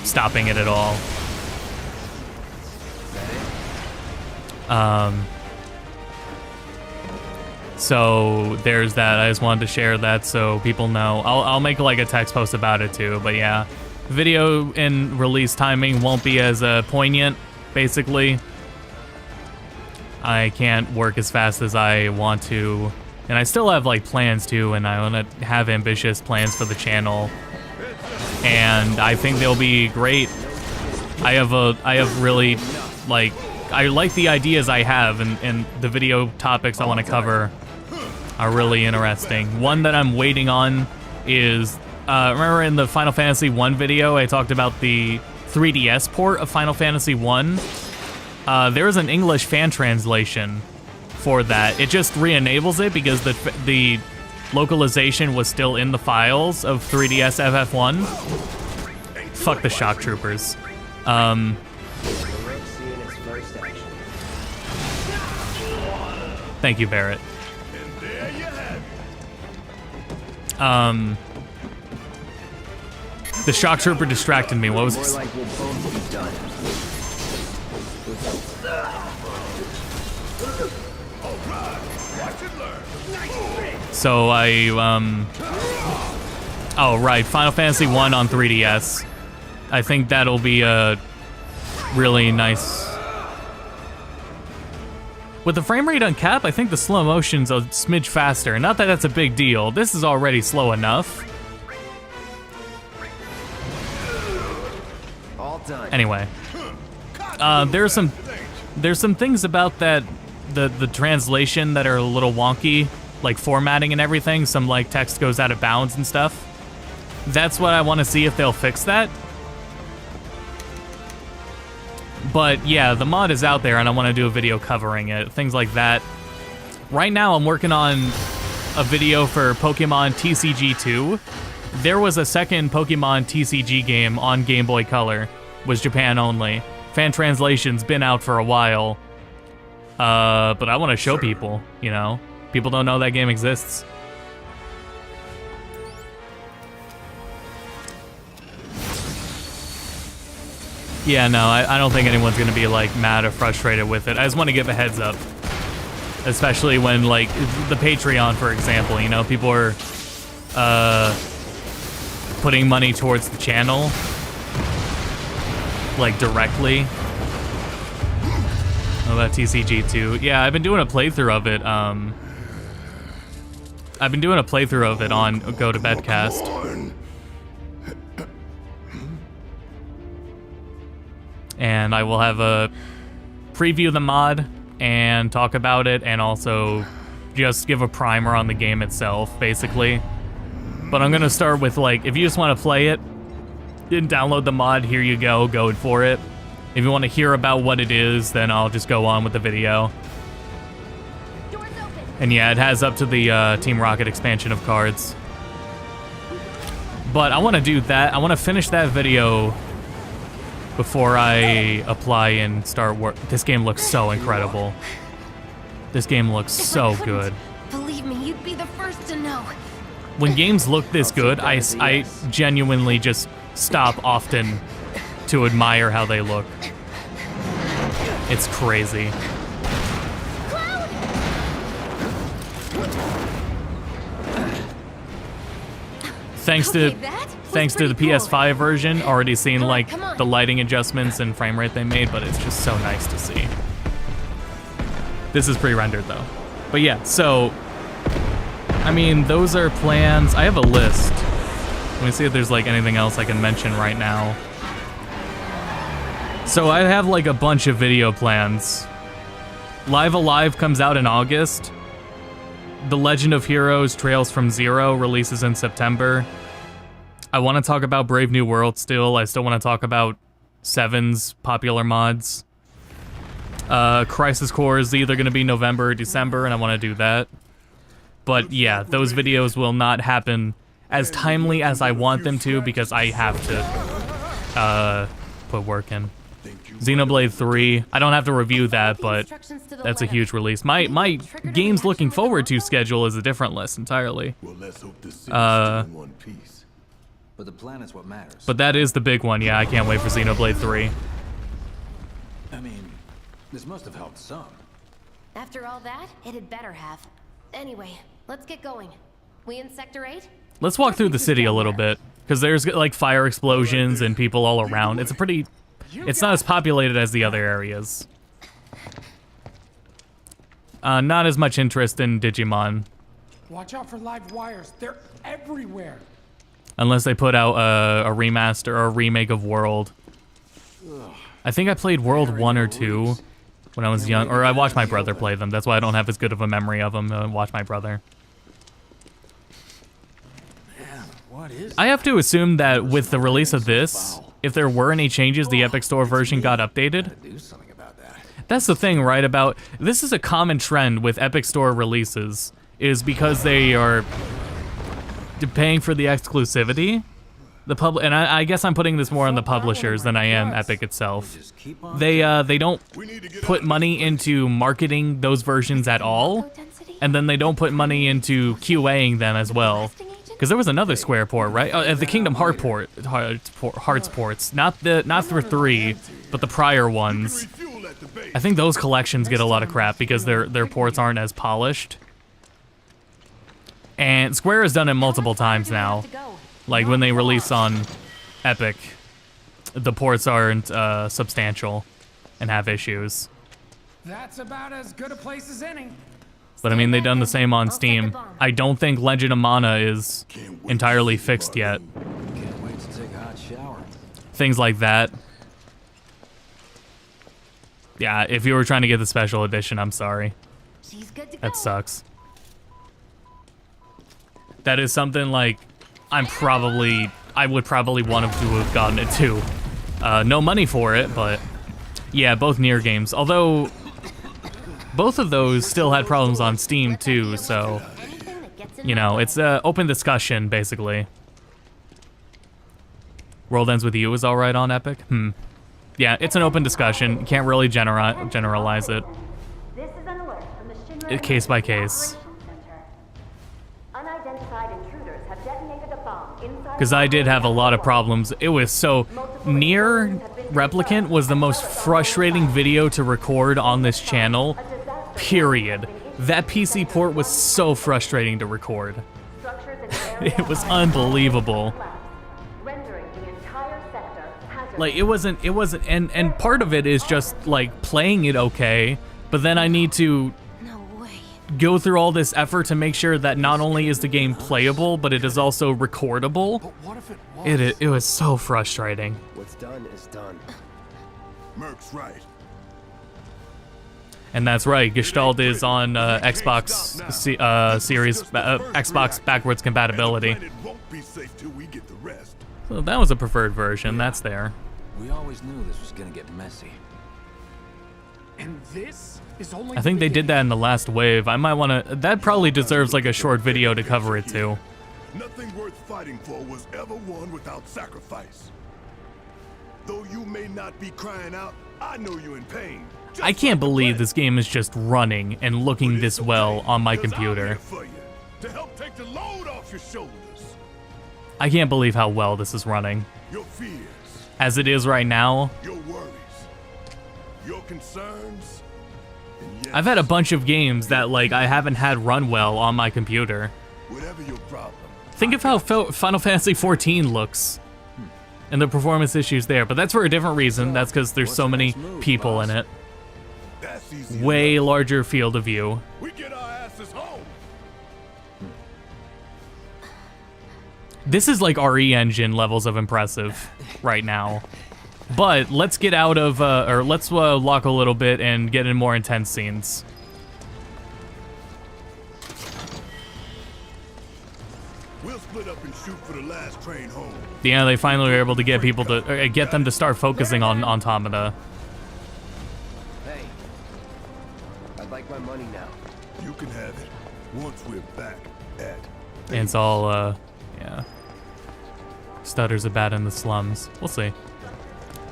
stopping it at all. So there's that. I just wanted to share that so people know. I'll make like a text post about it too. But yeah, video and release timing won't be as poignant. Basically, I can't work as fast as I want to, and I still have like plans too, and I want to have ambitious plans for the channel, and I think they'll be great. I have really like. I like the ideas I have, and the video topics I want to cover are really interesting. One that I'm waiting on is, remember in the Final Fantasy 1 video, I talked about the 3DS port of Final Fantasy 1? There is an English fan translation for that. It just re-enables it because the localization was still in the files of 3DS FF1. Fuck the shock troopers. Thank you, Barret. And there you have it. The shock trooper distracted me. What was More this? like we'll both be done. All right. Watch and learn. So oh right, Final Fantasy 1 on 3DS. I think that'll be a really nice. With the frame rate on cap, I think the slow motion's a smidge faster. Not that that's a big deal. This is already slow enough. All done. Anyway, there's some things about that the translation that are a little wonky, like formatting and everything. Some like text goes out of bounds and stuff. That's what I want to see if they'll fix that. But yeah, the mod is out there and I want to do a video covering it, things like that. Right now I'm working on a video for Pokemon TCG 2. There was a second Pokemon TCG game on Game Boy Color, was Japan only. Fan translation's been out for a while. But I want to show people, you know? People don't know that game exists. Yeah, no, I don't think anyone's gonna be like mad or frustrated with it. I just want to give a heads up. Especially when like the Patreon, for example, you know, people are putting money towards the channel like directly. What about TCG2? Yeah, I've been doing a playthrough of it. I've been doing a playthrough of it on Go to Bedcast. And I will have a preview the mod and talk about it, and also just give a primer on the game itself, basically. But I'm gonna start with like, if you just want to play it, then download the mod, here you go for it. If you want to hear about what it is, then I'll just go on with the video. doors open. And yeah, it has up to the Team Rocket expansion of cards. But I want to do that. I want to finish that video before I apply and start work. This game looks so incredible. This game looks so good. Believe me, you'd be the first to know. When games look this good, I genuinely just stop often to admire how they look. It's crazy. Thanks to the PS5 version, already seen like the lighting adjustments and frame rate they made, but it's just so nice to see. This is pre-rendered though. But yeah, so I mean, those are plans. I have a list Let me see if there's like anything else I can mention right now. So I have like a bunch of video plans. Live Alive comes out in August. The Legend of Heroes Trails from Zero releases in September. I want to talk about Brave New World still. I still want to talk about Seven's popular mods. Crisis Core is either going to be November or December, and I want to do that. But yeah, those videos will not happen as timely as I want them to because I have to put work in. Xenoblade 3, I don't have to review that, but that's a huge release. My games looking forward to schedule is a different list entirely. But the planet's what matters. But that is the big one, yeah, I can't wait for Xenoblade 3. I mean, this must have helped some. After all that, it had better have. Anyway, let's get going. We in Sector 8? Let's walk through the city a little bit, because there's like fire explosions and people all around. It's not as populated as the other areas. Not as much interest in Digimon. Watch out for live wires. They're everywhere. Unless they put out a remaster or a remake of World. I think I played World 1 or 2 when I was young, or I watched my brother play them. That's why I don't have as good of a memory of them. I watched my brother. I have to assume that with the release of this, if there were any changes, the Epic Store version got updated. That's the thing, right? About this is a common trend with Epic Store releases, is because they are paying for the exclusivity. And I guess I'm putting this more on the publishers than I am Epic itself. They don't put money into marketing those versions at all, and then they don't put money into QAing them as well. Because there was another Square port, right? The Kingdom Hearts ports, not for 3, but the prior ones. I think those collections get a lot of crap because their ports aren't as polished. And Square has done it multiple times now. Like when they release on Epic, the ports aren't substantial and have issues. That's about as good a place as any. But I mean, they've done the same on Steam. I don't think Legend of Mana is entirely fixed yet. Can't wait to take a hot shower. Things like that. Yeah, if you were trying to get the special edition, I'm sorry. That sucks. That is something like I would probably want to have gotten it too. No money for it, but yeah, both Nier games. Although both of those still had problems on Steam too, so you know, it's an open discussion basically. World Ends With You is all right on Epic. Yeah, it's an open discussion. You can't really generalize it. This is an alert from the Shinra Case by case. Unidentified intruders have detonated a bomb inside. Because I did have a lot of problems. It was so... Nier Replicant was the most frustrating video to record on this channel, period. That PC port was so frustrating to record. It was unbelievable. Like, it wasn't, and part of it is just, like, playing it okay, but then I need to go through all this effort to make sure that not only is the game playable, but it is also recordable. But what if it was? It was so frustrating. What's done is done. Merc's right. And that's right, Gestalt is on Xbox Series, Xbox backwards compatibility. It won't be safe till we get the rest. So that was a preferred version, that's there. We always knew this was gonna get messy. And this is only I think they did that in the last wave. I might want to... That probably deserves like a short video to cover it too. Nothing worth fighting for was ever won without sacrifice. Though you may not be crying out, I know you're in pain. I can't believe this game is just running and looking this well on my computer. To help take the load off your shoulders. I can't believe how well this is running. Your fears. As it is right now. Your worries. Your concerns. Yes, I've had a bunch of games that like I haven't had run well on my computer. whatever your problem. Think of how Final Fantasy XIV looks. And the performance issues there, but that's for a different reason. That's because there's so many people in it. That's easy Way enough. larger field of view. We get our asses home. This is like RE engine levels of impressive right now. But let's get out of, or let's lock a little bit and get in more intense scenes. We'll split up and shoot for the last train home. Yeah, they finally were able to get people to, get them to start focusing on Automata. Hey, I'd like my money now. You can have it once we're back at. And it's all, yeah. Stutters are bad in the slums. We'll see.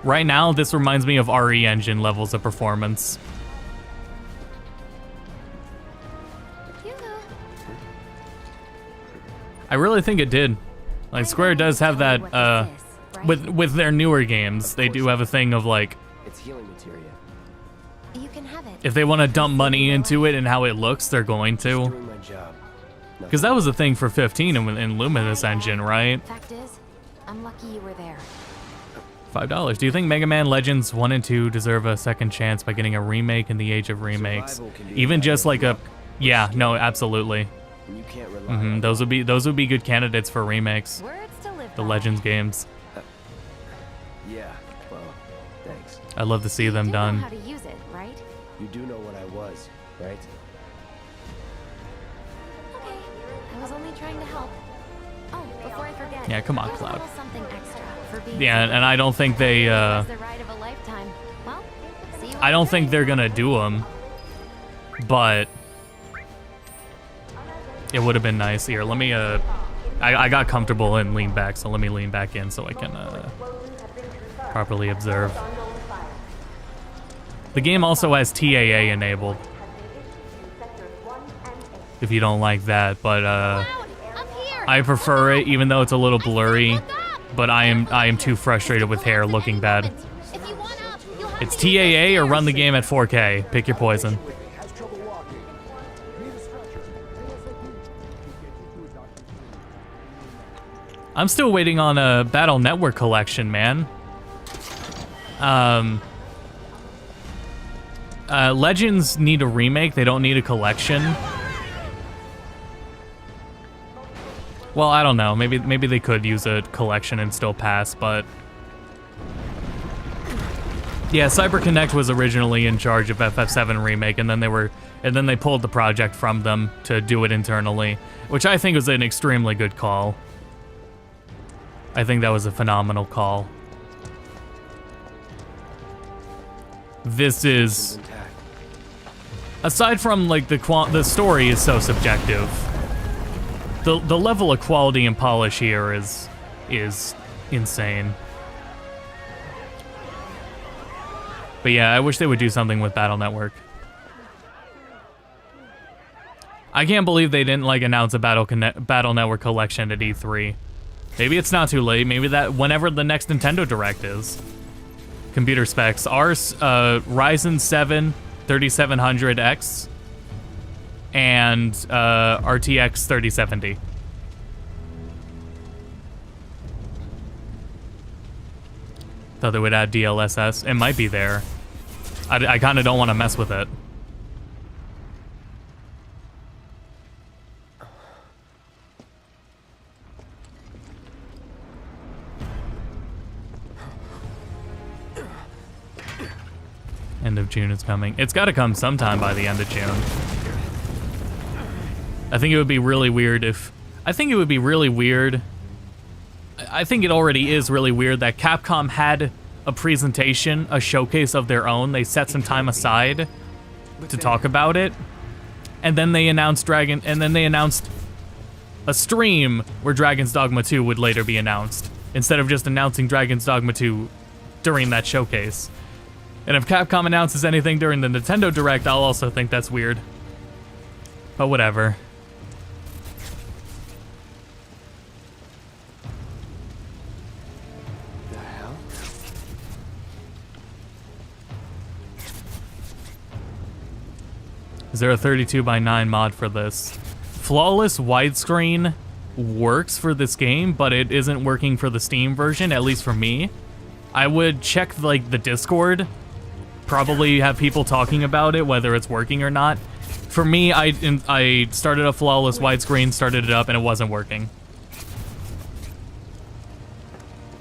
Right now, this reminds me of RE engine levels of performance. I really think it did. Like, Square does have that, with their newer games, they do have a thing of like, It's healing materia. You can have it. if they want to dump money into it and how it looks, they're going to. Doing my job. Because that was a thing for 15 in Luminous Engine, right? Fact is, I'm lucky you were there. $5. Do you think Mega Man Legends 1 and 2 deserve a second chance by getting a remake in the age of remakes? Even just like a, yeah, no, absolutely. And you can't rely on Those would be good candidates for remakes. Words to live The by. Legends games. Yeah, well, thanks. I'd love to see them You do know done. how to use it, right? You do know what I was, right? Okay. I was only trying to help. Oh, before I forget. Yeah, come on, here's a Cloud. little something extra for being Yeah, and I don't think they, It's the ride of a lifetime. Well, see you I don't later. think they're gonna do them, but it would have been nice. Here, let me, I got comfortable and leaned back, so let me lean back in so I can, properly observe. The game also has TAA enabled, if you don't like that, but, Cloud, up here. I prefer it, even though it's a little blurry, but I am too frustrated with hair looking bad. If you want up, you'll have It's to use the TAA or run the stairs. game at 4K. Pick your poison. I'm still waiting on a Battle Network collection, man. Legends need a remake. They don't need a collection. Well, I don't know. Maybe they could use a collection and still pass, but yeah, CyberConnect was originally in charge of FF7 Remake, and then they pulled the project from them to do it internally, which I think was an extremely good call. I think that was a phenomenal call. This is, aside from like the story is so subjective. The level of quality and polish here is insane. But yeah, I wish they would do something with Battle Network. I can't believe they didn't like announce a Battle Network collection at E3. Maybe it's not too late. Maybe that whenever the next Nintendo Direct is. Computer specs: ours, Ryzen 7 3700X and RTX 3070. Thought they would add DLSS. It might be there. I kind of don't want to mess with it. End of June is coming. It's got to come sometime by the end of June. I think it would be really weird if... I think it would be really weird... I think it already is really weird that Capcom had a presentation, a showcase of their own. They set some time aside to talk about it. And then they announced a stream where Dragon's Dogma 2 would later be announced, instead of just announcing Dragon's Dogma 2 during that showcase. And if Capcom announces anything during the Nintendo Direct, I'll also think that's weird. But whatever. The hell? Is there a 32:9 mod for this? Flawless widescreen works for this game, but it isn't working for the Steam version, at least for me. I would check like the Discord. Probably have people talking about it, whether it's working or not. For me, I started a flawless widescreen, started it up, and it wasn't working.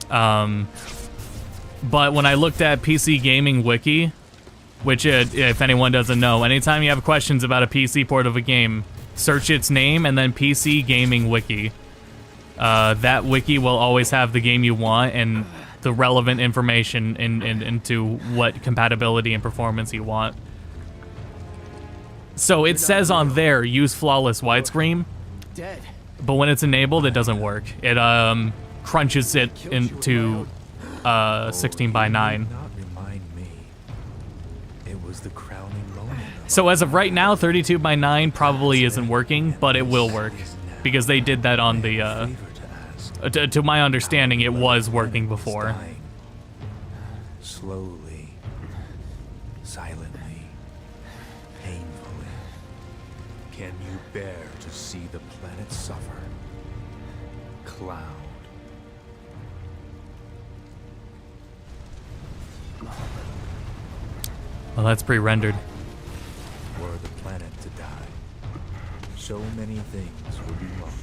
But when I looked at PC Gaming Wiki, which if anyone doesn't know, anytime you have questions about a PC port of a game, search its name and then PC Gaming Wiki. That wiki will always have the game you want and the relevant information into what compatibility and performance you want. So it says on there, use flawless widescreen, but when it's enabled, it doesn't work. It crunches it into 16:9. So as of right now, 32:9 probably isn't working, but it will work because they did that on the. To my understanding, it was working before. Slowly, silently, painfully. Can you bear to see the planet suffer? Cloud. Well, that's pre-rendered. Were the planet to die, so many things would be lost.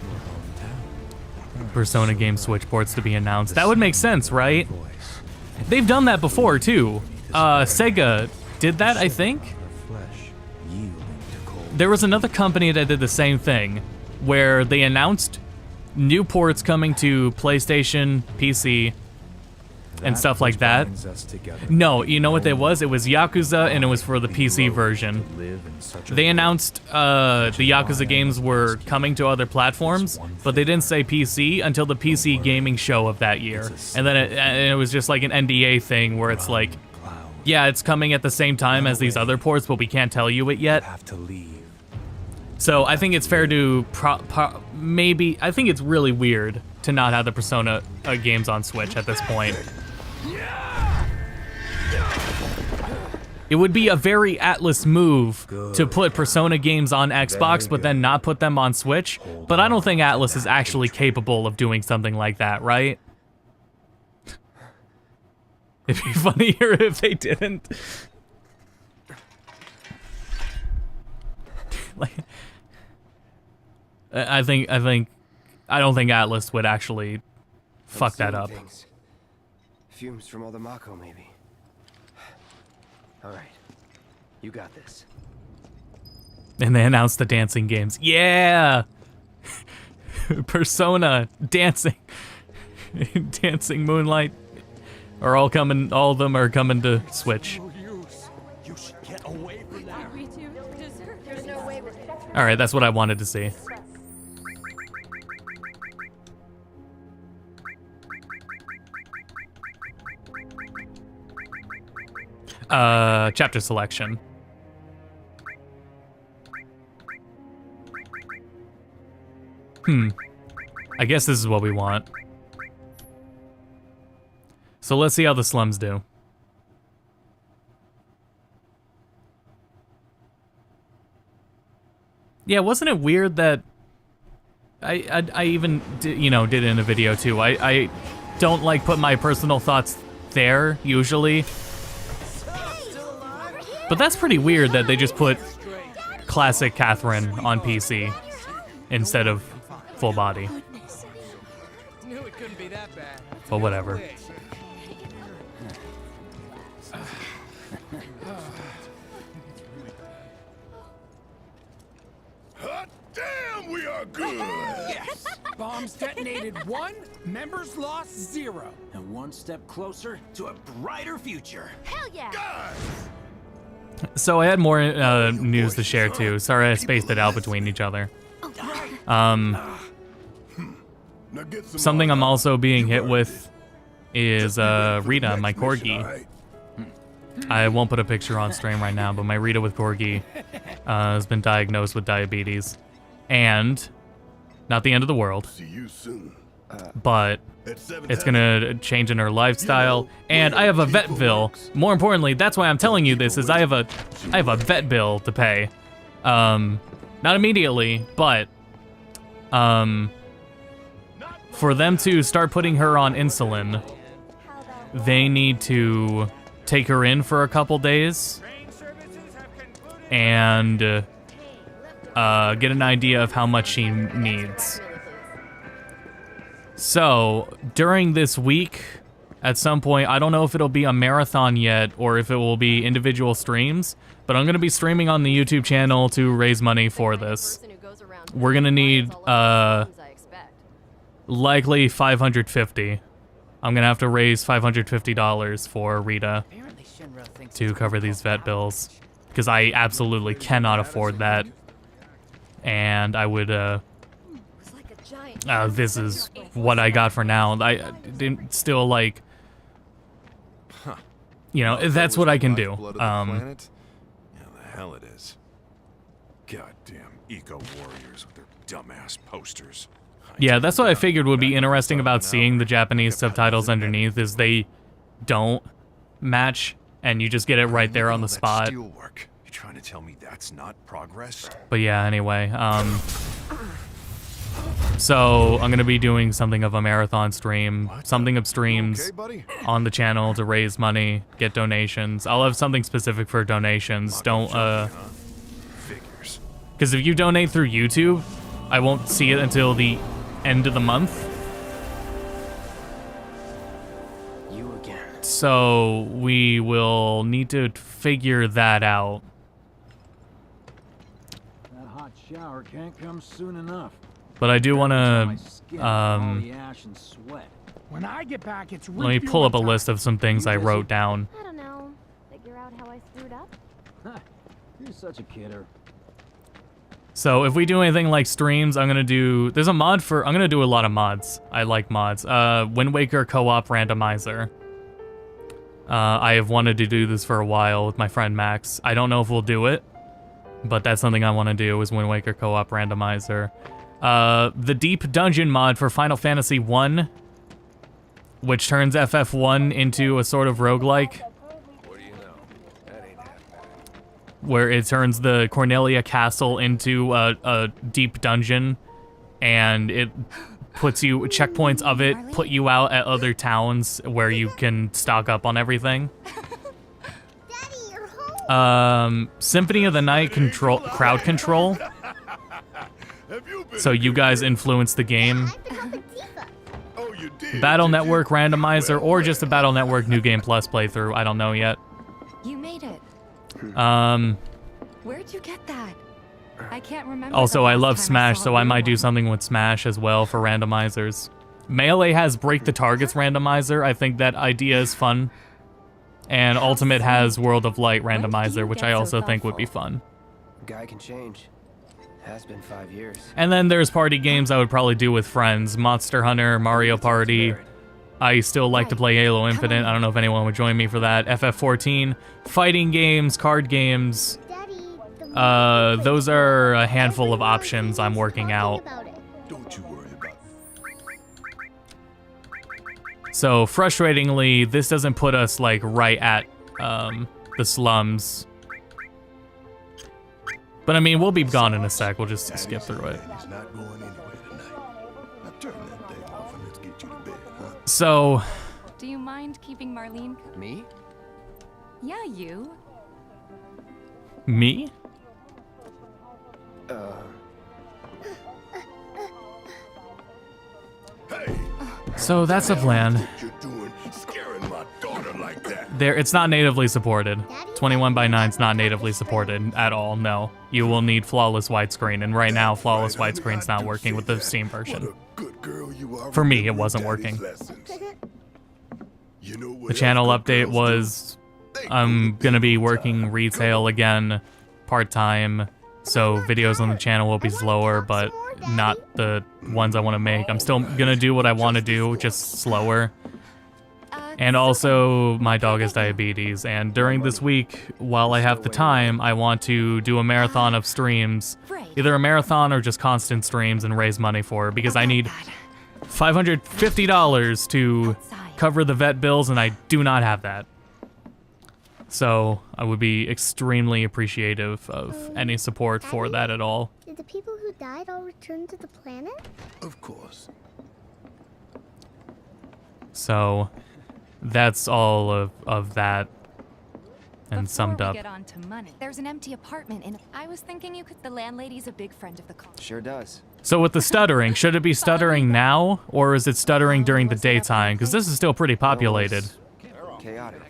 Your hometown. Persona game Switch ports to be announced. That would make sense, right? They've done that before, too. Sega did that, I think? There was another company that did the same thing, where they announced new ports coming to PlayStation, PC, and stuff like that. No, you know what it was? It was Yakuza, and it was for the PC version. They announced the Yakuza games were coming to other platforms, but they didn't say PC until the PC gaming show of that year. And then it was just like an NDA thing where it's like, yeah, it's coming at the same time as these other ports, but we can't tell you it yet. So I think it's fair to maybe, I think it's really weird to not have the Persona games on Switch at this point. It would be a very Atlas move to put Persona games on Xbox, but then not put them on Switch. But I don't think Atlas is actually capable of doing something like that, right? It'd be funnier if they didn't. Like, I don't think Atlas would actually fuck that up. Fumes from all the Mako, maybe. All right, you got this. And they announced the dancing games. Yeah, Persona dancing, dancing Moonlight are all coming. All of them are coming to Switch. You should get away from that. All right, that's what I wanted to see. Chapter selection. I guess this is what we want. So let's see how the slums do. Yeah, wasn't it weird that I even did, did it in a video too. I don't like put my personal thoughts there usually. But that's pretty weird that they just put classic Catherine on PC instead of full body. But whatever. Hot damn, we are good! Yes! Bombs detonated 1, members lost 0. And one step closer to a brighter future. Hell yeah! Guys! So I had more news to share too. Sorry I spaced it out between each other. Something I'm also being hit with is Rita, my corgi. I won't put a picture on stream right now, but my Rita with corgi has been diagnosed with diabetes. And, not the end of the world, See you soon. but it's gonna change in her lifestyle. And I have a vet bill. More importantly, that's why I'm telling you this, is I have a vet bill to pay. Not immediately, but for them to start putting her on insulin, they need to take her in for a couple days and get an idea of how much she needs. So, during this week, at some point, I don't know if it'll be a marathon yet or if it will be individual streams, but I'm going to be streaming on the YouTube channel to raise money for this. We're going to need, likely 550. I'm going to have to raise $550 for Rita to cover these vet bills, because I absolutely cannot afford that. And I would, this is what I got for now. I didn't still, like, you know, that's what I can do. Yeah, the hell it is. Goddamn eco-warriors with their dumbass posters. Yeah, that's what I figured would be interesting about seeing the Japanese subtitles underneath, is they don't match, and you just get it right there on the spot. You trying to tell me that's not progress? But yeah, anyway, so I'm gonna be doing something of a marathon stream, something of streams on the channel to raise money, get donations. I'll have something specific for donations. Don't, because if you donate through YouTube, I won't see it until the end of the month. You again. So we will need to figure that out. That hot shower can't come soon enough. But I do want to, When I get back, it's let me pull up a list of some things I wrote down. I don't know. Figure out how I screwed up? You're such a kidder. So if we do anything like streams, I'm gonna do, there's a mod for, I'm gonna do a lot of mods. I like mods. Wind Waker co-op randomizer. I have wanted to do this for a while with my friend Max. I don't know if we'll do it, but that's something I want to do, is Wind Waker co-op randomizer. The Deep Dungeon mod for Final Fantasy 1, which turns FF1 into a sort of roguelike, where it turns the Cornelia Castle into a deep dungeon, and it puts you, checkpoints of it put you out at other towns where you can stock up on everything. Symphony of the Night crowd control. So you guys influence the game. Battle Network randomizer, or just a Battle Network New Game Plus playthrough. I don't know yet. You made it. Where'd you get that? I can't remember. Also, I love Smash, so I might do something with Smash as well for randomizers. Melee has Break the Targets randomizer. I think that idea is fun. And Ultimate has World of Light randomizer, which I also think would be fun. Guy can change. Has been 5 years. And then there's party games I would probably do with friends. Monster Hunter, Mario Party. I still like to play Halo Infinite. I don't know if anyone would join me for that. FF14. Fighting games, card games. Those are a handful of options I'm working out. Don't you worry about it. So, frustratingly, this doesn't put us, like, right at, the slums. But, I mean, we'll be gone in a sec. We'll just skip through it. He's not going anywhere tonight. Now turn that thing off and let's get you to bed, huh? So... Do you mind keeping Marlene? Me? Yeah, you. Me? Hey! So, that's the plan. What you're doing, scaring my daughter like that. It's not natively supported. 21:9 is not natively supported at all, no. You will need flawless widescreen, and right now, flawless widescreen's not working with the Steam version. For me, it wasn't working. The channel update was, I'm gonna be working retail again, part-time, so videos on the channel will be slower, but not the ones I want to make. I'm still gonna do what I want to do, just slower. And also, my dog has diabetes, and during this week, while I have the time, I want to do a marathon of streams. Either a marathon or just constant streams and raise money for her, because I need $550 to cover the vet bills, and I do not have that. So, I would be extremely appreciative of any support for that at all. Did the people who died all return to the planet? Of course. So... that's all of that, and summed up. Get on to money. There's an empty apartment, and I was thinking you could. The landlady's a big friend of the college. Sure does. So with the stuttering, should it be stuttering now, or is it stuttering during the daytime? Because this is still pretty populated. Chaotic.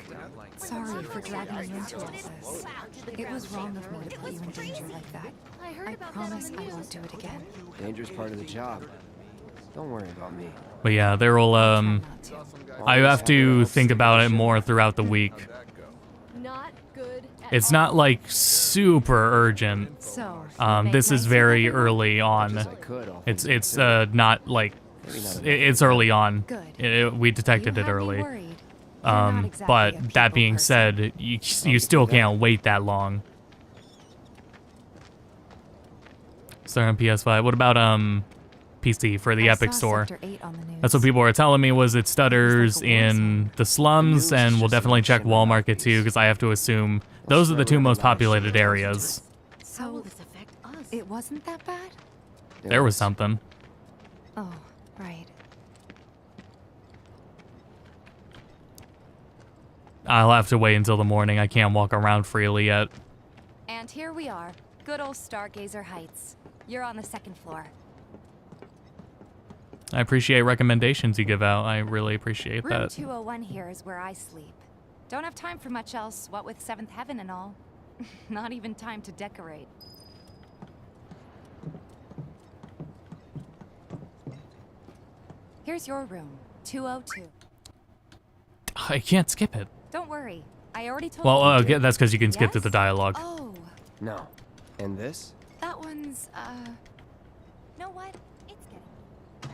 Sorry for dragging you into all this. It was wrong of me to put you in danger like that. I promise I won't do it again. Dangerous part of the job. Don't worry about me. But yeah, there will, I have to think about it more throughout the week. Not good. It's not like super urgent. So, This is very early on. It's not like, it's early on. We detected it early. But that being said, you still can't wait that long. Start on PS5. What about PC for the Epic Store? That's what people were telling me, was it stutters in the slums, and we'll definitely check Wall Market too, because I have to assume those are the two most populated areas. So, it wasn't that bad? There was something. Oh, right. I'll have to wait until the morning. I can't walk around freely yet. And here we are. Good old Stargazer Heights. You're on the second floor. I appreciate recommendations you give out. I really appreciate Room that. 201 here is where I sleep. Don't have time for much else, what with 7th Heaven and all. Not even time to decorate. Here's your room, 202. I can't skip it. Don't worry, I already told Well, you. that's because you can skip Yes? to the dialogue. Oh, No. And this? that one's, know what? It's getting...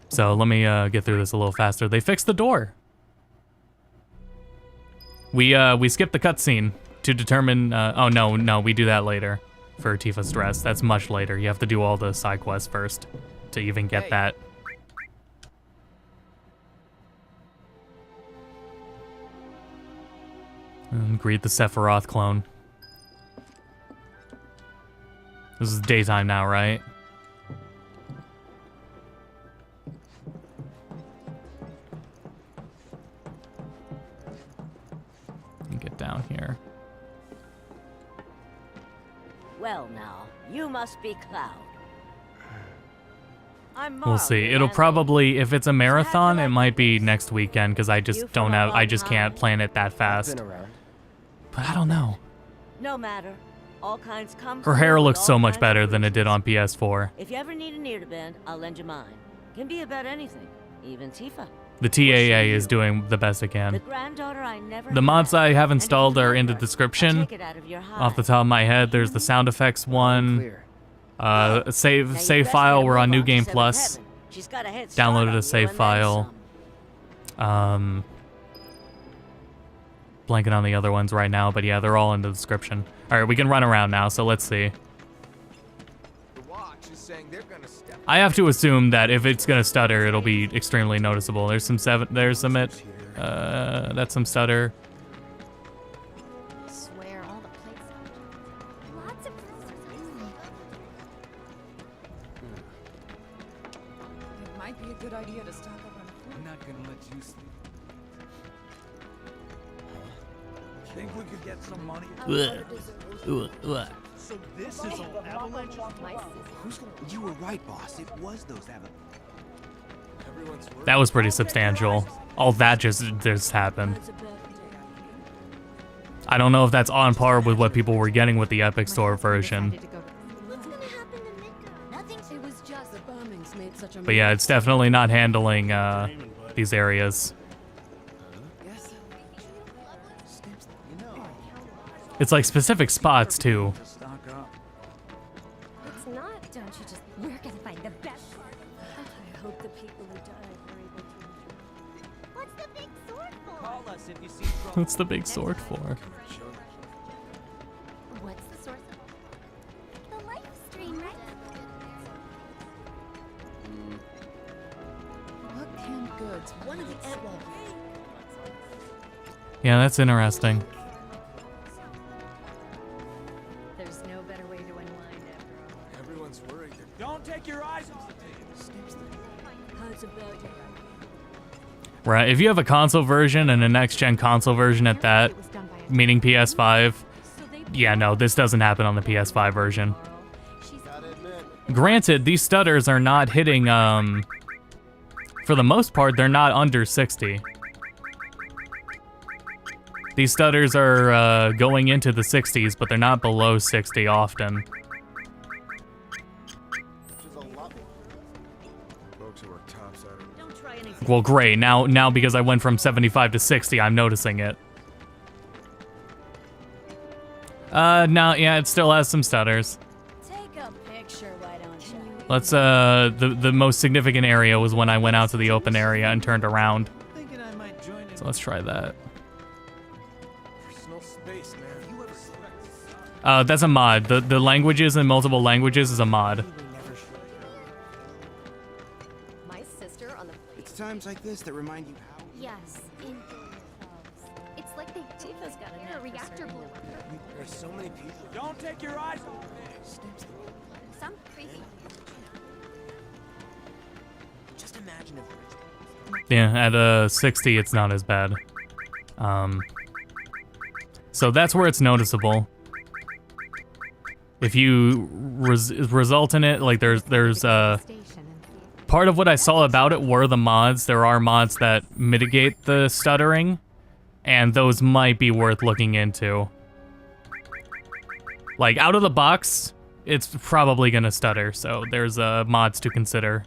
So let me get through this a little faster. They fixed the door. We skipped the cutscene to determine. Oh no, we do that later for Tifa's dress. That's much later. You have to do all the side quests first to even get that. And greet the Sephiroth clone. This is daytime now, right? Get down here. Well now, you must be Cloud. We'll see. It'll probably, if it's a marathon, it might be next weekend because I just don't have, I just can't plan it that fast. But I don't know. No matter. All kinds come. Her hair looks so much better than it did on PS4. If you ever need an ear to bend, I'll lend you mine. Can be about anything, even Tifa. The TAA is doing the best it can. The granddaughter I never The mods had. I have installed are in the description. Take it out of your Off the top of my head, there's the sound effects one. Save file. We're on New Game Plus. She's got a head start Downloaded on a you save and then file. Blanking on the other ones right now, but yeah, they're all in the description. All right, we can run around now, so let's see. I have to assume that if it's gonna stutter, it'll be extremely noticeable. There's some that's some stutter. I swear all the plates. Lots of It might be a good idea to stock up on food. I'm not gonna let you sleep. Think we could get some money? So this is all avalanche? You were right, boss. It was those avalanches. That was pretty substantial. All that just happened. I don't know if that's on par with what people were getting with the Epic Store version. But yeah, it's definitely not handling these areas. It's like specific spots too. It's not. Don't you just. We're gonna find the best part. I hope the people who died were able to. What's the big sword for? Call us if you see trouble. What's the big sword for? What's the source of the life stream, right? What canned goods? One of the outlaws. Yeah, that's interesting. There's no better way to unwind after all. Everyone's worried. Don't take your eyes off the table. How's about you? Right, if you have a console version and a next-gen console version at that, meaning PS5, yeah, no, this doesn't happen on the PS5 version. Granted, these stutters are not hitting, for the most part, they're not under 60. These stutters are going into the 60s, but they're not below 60 often. Well, great. Now because I went from 75 to 60, I'm noticing it. No, yeah, it still has some stutters. Take a picture, why don't you? Let's, the most significant area was when I went out to the open area and turned around. So let's try that. That's a mod. The languages in multiple languages is a mod. My sister on the It's times like this that remind you how. Yes. It's like they Tifa's got a reactor blew up. There's so many people. Don't take your eyes off me. Some crazy. Just imagine if. Yeah, at 60, it's not as bad. So that's where it's noticeable. If you result in it, like there's part of what I saw about it were the mods. There are mods that mitigate the stuttering, and those might be worth looking into. Like out of the box, it's probably gonna stutter, so there's mods to consider.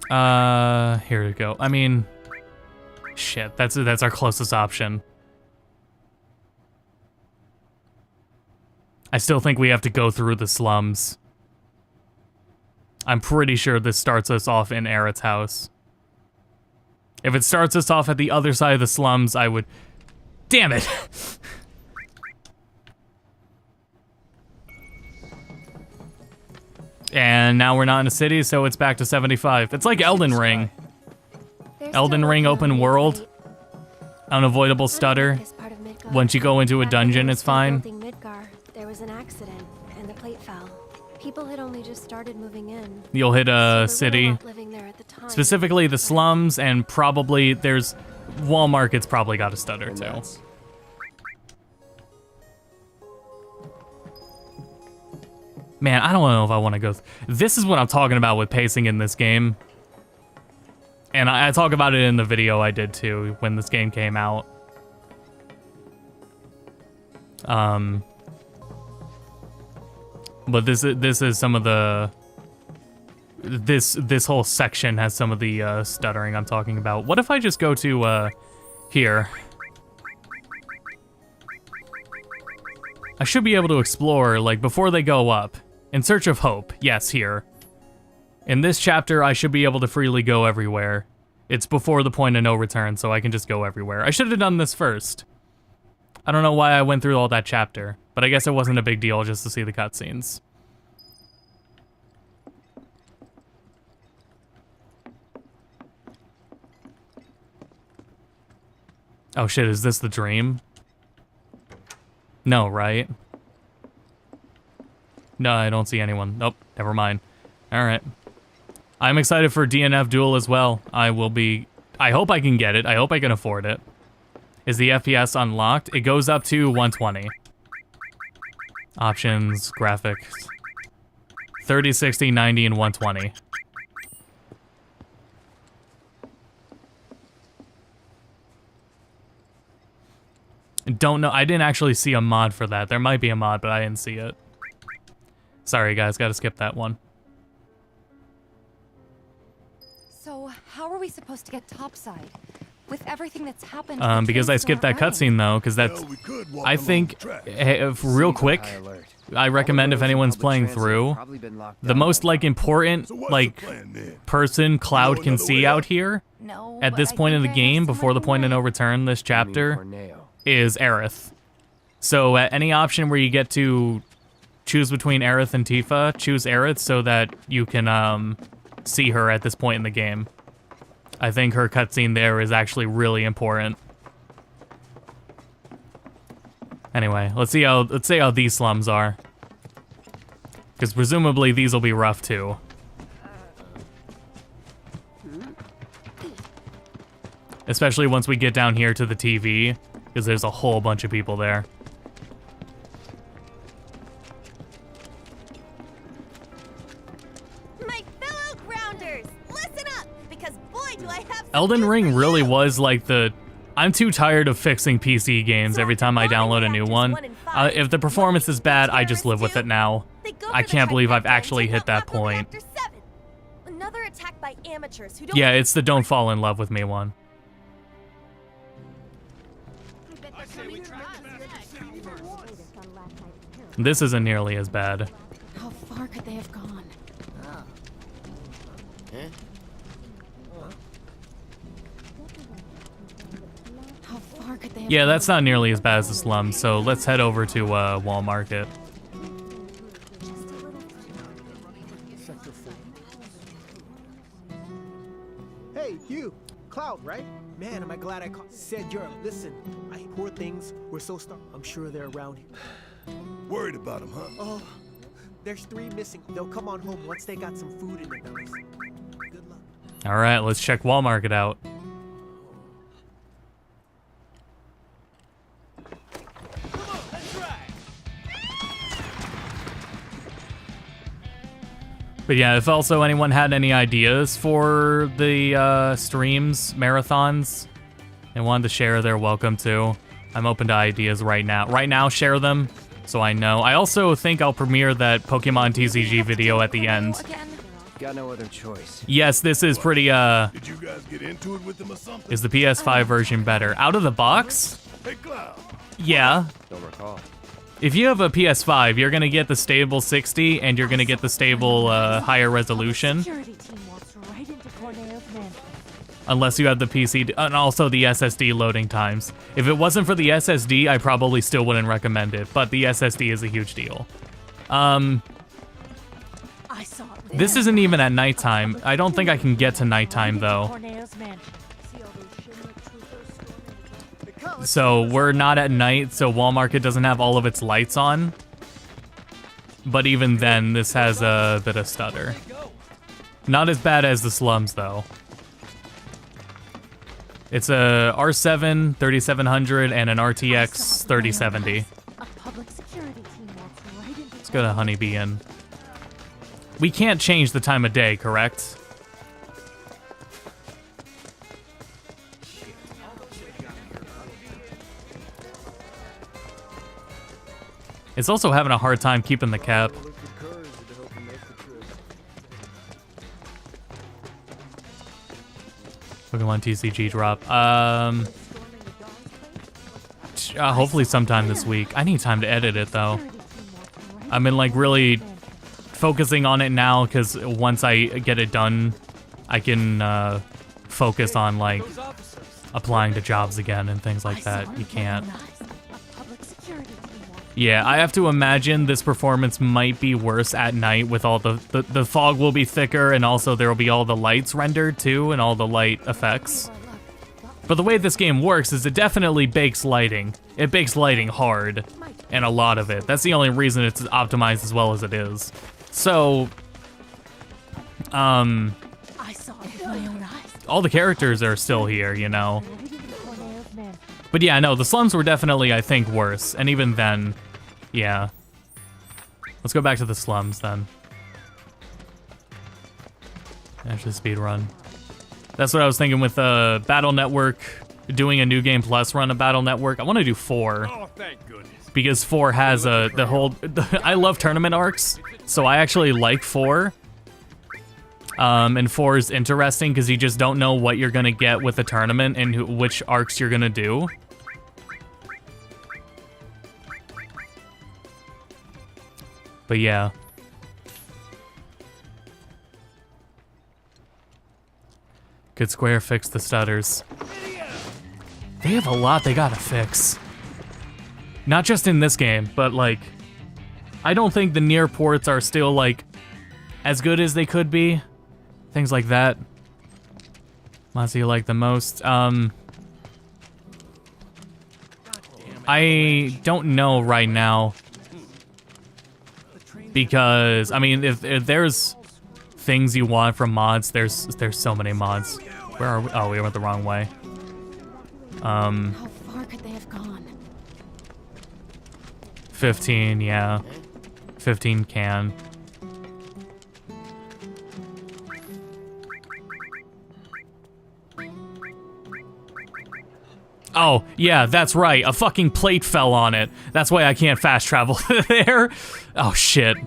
Here we go. I mean, shit, that's our closest option. I still think we have to go through the slums. I'm pretty sure this starts us off in Aerith's house. If it starts us off at the other side of the slums, I would... Damn it! And now we're not in a city, so it's back to 75. It's like Elden Ring. Elden Ring open world. Unavoidable stutter. Once you go into a dungeon, it's fine. There was an accident, and the plate fell. People had only just started moving in. You'll hit a city. Living there at the time. Specifically the slums, and probably there's... Wall Market's probably got a stutter, too. Man, I don't know if I want to go... This is what I'm talking about with pacing in this game. And I talk about it in the video I did, too, when this game came out. But this is some of the... This whole section has some of the stuttering I'm talking about. What if I just go to here? I should be able to explore, like, before they go up. In Search of Hope. Yes, here. In this chapter, I should be able to freely go everywhere. It's before the point of no return, so I can just go everywhere. I should have done this first. I don't know why I went through all that chapter, but I guess it wasn't a big deal just to see the cutscenes. Oh shit, is this the dream? No, right? No, I don't see anyone. Nope, never mind. Alright. I'm excited for DNF Duel as well. I hope I can get it. I hope I can afford it. Is the FPS unlocked? It goes up to 120. Options, graphics. 30, 60, 90, and 120. Don't know. I didn't actually see a mod for that. There might be a mod, but I didn't see it. Sorry, guys. Gotta skip that one. So, how are we supposed to get topside? With everything that's happened... Because I skipped that cutscene, though, because that's... I think, real quick, I recommend if anyone's playing through, the most, like, important, like, person Cloud can see out here, at this point in the game, before the point of no return, this chapter, is Aerith. So, at any option where you get to choose between Aerith and Tifa, choose Aerith so that you can, see her at this point in the game. I think her cutscene there is actually really important. Anyway, let's see how these slums are. Because presumably these will be rough too. Especially once we get down here to the TV, because there's a whole bunch of people there. grounders, listen up, because boy do I have. Elden Ring really was like the... I'm too tired of fixing PC games every time I download a new one. If the performance is bad, I just live with it now. I can't believe I've actually hit that point. Another attack by amateurs who don't. Yeah, it's the don't fall in love with me one. This isn't nearly as bad. How far could they have gone? How far could they have Yeah, that's not nearly as bad as the slums, so let's head over to Wall Market. Hey, you! Cloud, right? Man, am I glad I said Europe. Listen, poor things. We're so starved. I'm sure they're around here. Worried about them, huh? Oh, there's 3 missing. They'll come on home once they got some food in their bellies. Good luck. All right, let's check Wall Market out. But yeah, if also anyone had any ideas for the streams, marathons, and wanted to share, they're welcome to. I'm open to ideas right now. Right now, share them, so I know. I also think I'll premiere that Pokemon TCG video at the end. Got no other choice. Yes, this is pretty, Did you guys get into it with them or something? Is the PS5 version better? Out of the box? Hey, Cloud. Yeah. Don't recall. If you have a PS5, you're gonna get the stable 60, and you're gonna get the stable higher resolution. Unless you have the PC, and also the SSD loading times. If it wasn't for the SSD, I probably still wouldn't recommend it, but the SSD is a huge deal. This isn't even at nighttime. I don't think I can get to nighttime, though. So we're not at night, so Wall Market doesn't have all of its lights on. But even then, this has a bit of stutter. Not as bad as the slums, though. It's a R7 3700 and an RTX 3070. Let's go to Honeybee Inn. We can't change the time of day, correct? It's also having a hard time keeping the cap. Pokemon TCG drop. Hopefully sometime this week. I need time to edit it, though. I've been, like, really focusing on it now, because once I get it done, I can focus on, like, applying to jobs again and things like that. You can't. Yeah, I have to imagine this performance might be worse at night with all the fog will be thicker, and also there will be all the lights rendered too and all the light effects. But the way this game works is it definitely bakes lighting. It bakes lighting hard, and a lot of it. That's the only reason it's optimized as well as it is. So, all the characters are still here, you know. But yeah, no, the slums were definitely, I think, worse. And even then, yeah. Let's go back to the slums, then. Actually, speedrun. That's what I was thinking with Battle Network, doing a New Game Plus run of Battle Network. I want to do 4. Oh, thank goodness. Because 4 has the whole... I love tournament arcs, so I actually like 4. And 4 is interesting because you just don't know what you're going to get with the tournament and which arcs you're going to do. But yeah. Could Square fix the stutters? They have a lot they gotta fix. Not just in this game, but like... I don't think the near ports are still like as good as they could be. Things like that. Mods you like the most. I don't know right now. Because, I mean, if there's things you want from mods, there's so many mods. Where are we? Oh, we went the wrong way. How far could they have gone? 15, yeah. 15 can. Oh, yeah, that's right. A fucking plate fell on it. That's why I can't fast travel there. Oh, shit.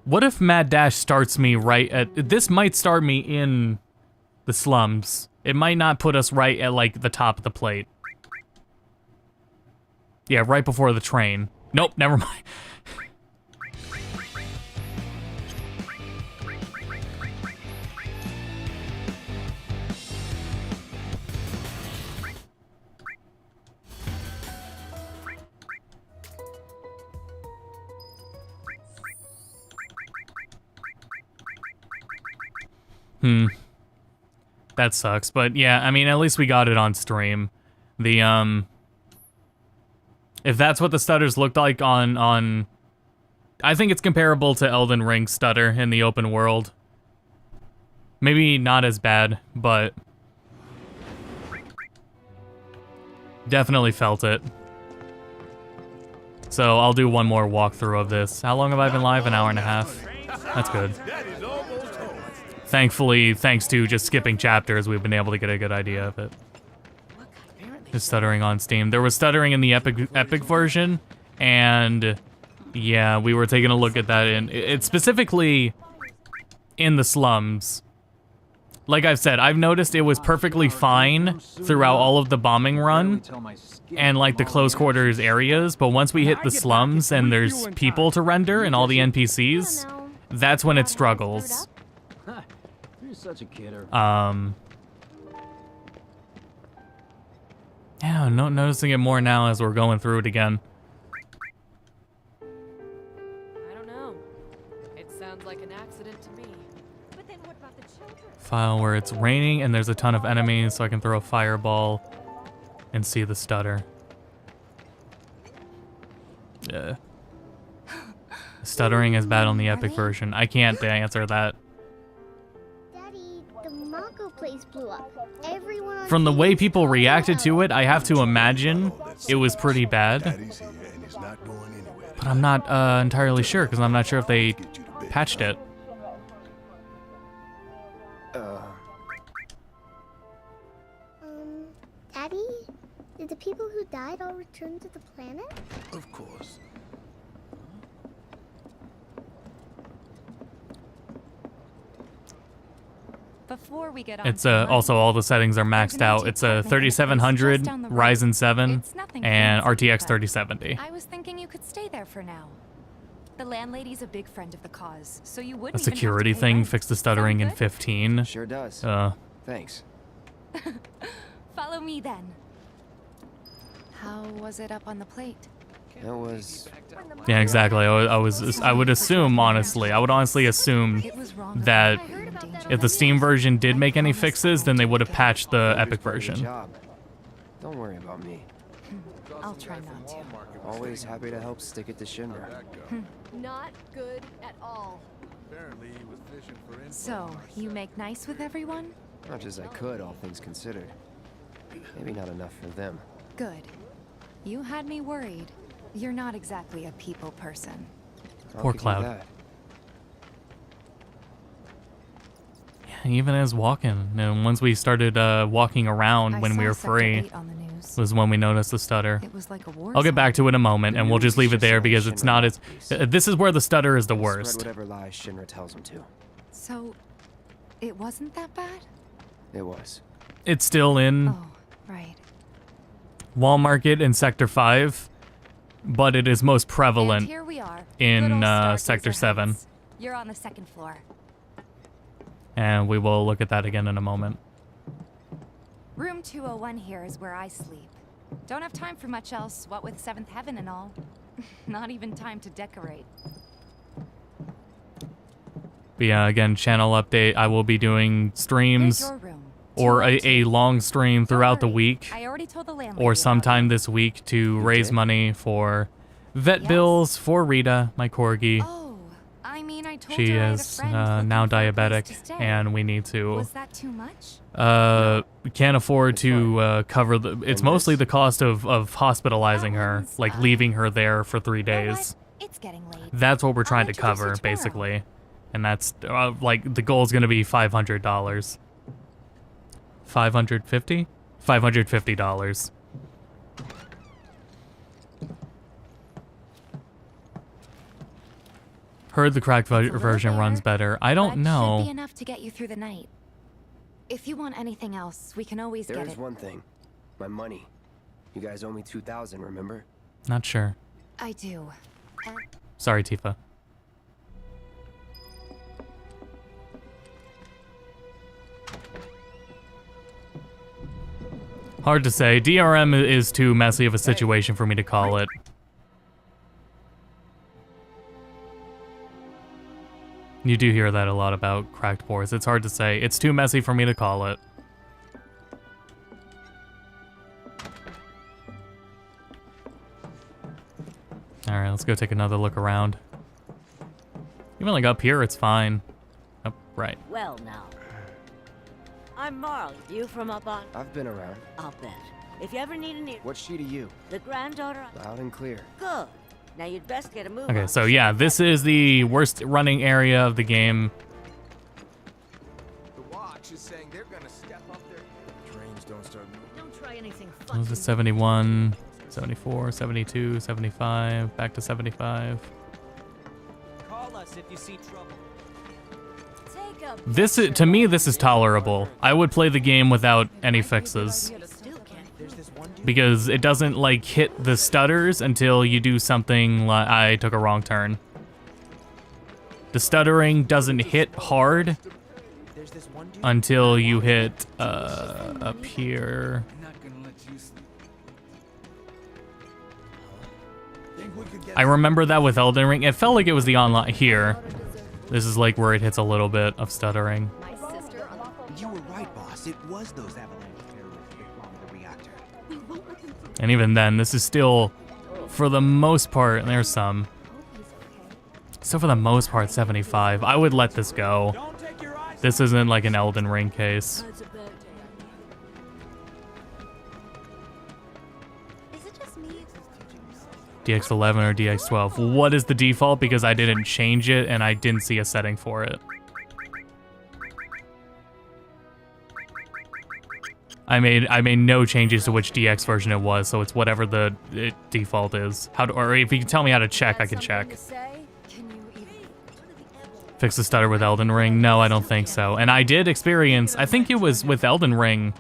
What if Mad Dash starts me right at... This might start me in the slums. It might not put us right at, like, the top of the plate. Yeah, right before the train. Nope, never mind. That sucks, but yeah, I mean, at least we got it on stream. The, if that's what the stutters looked like on... I think it's comparable to Elden Ring's stutter in the open world. Maybe not as bad, but... definitely felt it. So I'll do one more walkthrough of this. How long have I been live? An hour and a half. That's good. Thankfully, thanks to just skipping chapters, we've been able to get a good idea of it. The stuttering on Steam. There was stuttering in the Epic version, and yeah, we were taking a look at that. It's specifically in the slums. Like I've said, I've noticed it was perfectly fine throughout all of the bombing run and like the close quarters areas, but once we hit the slums and there's people to render and all the NPCs, that's when it struggles. You're such a kidder. Yeah, I'm noticing it more now as we're going through it again. I don't know. It sounds like an accident to me. But then what about the children? File where it's raining and there's a ton of enemies, so I can throw a fireball and see the stutter. Yeah. Stuttering is bad on the Epic version. I can't answer that. Daddy, the Mako place blew up. Everyone on From the TV way is people calling reacted out. to it, I have to imagine it was pretty bad. But I'm not entirely sure, because I'm not sure if they patched it. Daddy, did the people who died all return to the planet? Of course. Oh, Before we get on It's also all the settings are maxed out. It's a 3700 Ryzen 7 and RTX 3070. I was thinking you could stay there for now. The landlady's a big friend of the cause, so you A wouldn't security even have to pay thing rent. fixed the stuttering in Sound 15. Sure does. Thanks. good? Follow me then. How was it up on the plate? It was... Yeah, exactly. I would assume, honestly, I would honestly assume that if the Steam version did make any fixes, then they would have patched the Epic version. Don't worry about me. I'll try not to. Always happy to help stick it to Shinra. Not good at all. So, you make nice with everyone? Much as I could, all things considered. Maybe not enough for them. Good. You had me worried. You're not exactly a people person. Poor Cloud. Yeah, even as walking, and once we started walking around when we were free, was when we noticed the stutter. It was like a war I'll get back to it in a moment, and we'll just leave it there because it's not as... This is where the stutter is the worst. Spread whatever lies Shinra tells them to. So, it wasn't that bad? It was. It's still in Oh, right. Wall Market in Sector 5, but it is most prevalent And here we are. in Good old Sector Stargazer 7. Heights. You're on the second floor. And we will look at that again in a moment. Room 201 here is where I sleep. Don't have time for much else, what with Seventh Heaven and all. Not even time to decorate. But yeah, again, channel update. I will be doing streams Here's your room. or a long stream throughout the week I already told the landlady or about sometime this week to raise money for Vet bills for Rita, my corgi. Oh, I mean, I told She her I had a is friend looking now for a place diabetic, to stay. and we need to. Was that too much? We can't afford to cover the. It's mostly the cost of hospitalizing her, like leaving her there for 3 days. It's getting late. That's what we're trying to cover, basically, and that's like the goal is going to be $500. $550? $550. Heard the cracked version runs better. I don't Should know. be enough to get you through the night. If you want anything else, we can always get There it. is one thing. My money. You guys owe me 2,000, remember? Not sure. I do. Sorry, Tifa. Hard to say. DRM is too messy of a situation for me to call it. You do hear that a lot about cracked ports. It's hard to say. It's too messy for me to call it. Alright, let's go take another look around. Even like up here, it's fine. Oh, right. Well, now. I'm Marl. You from up on? I've been around. I'll bet. If you ever need a new... What's she to you? The granddaughter... Loud and clear. Good. Now you'd best get a move Okay, on. so yeah, this is the worst running area of the game. The watch is saying they're gonna step up their... Trains don't start moving. Don't try anything What was it? 71, 74, 72, 75, back to 75. Call us if you see trouble. This is, to me, this is tolerable. I would play the game without any fixes. Because it doesn't like hit the stutters until you do something like I took a wrong turn. The stuttering doesn't hit hard until you hit up here. I remember that with Elden Ring. It felt like it was the online here. This is like where it hits a little bit of stuttering. You were right, boss. It was those avalanche terrorists that bombed the reactor. And even then, this is still, for the most part, and there's some. So for the most part, 75. I would let this go. This isn't like an Elden Ring case. DX11 or DX12. What is the default? Because I didn't change it and I didn't see a setting for it. I made no changes to which DX version it was, so it's whatever the default is. Or if you can tell me how to check, I can check. Fix the stutter with Elden Ring? No, I don't think so. And I did experience, I think it was with Elden Ring.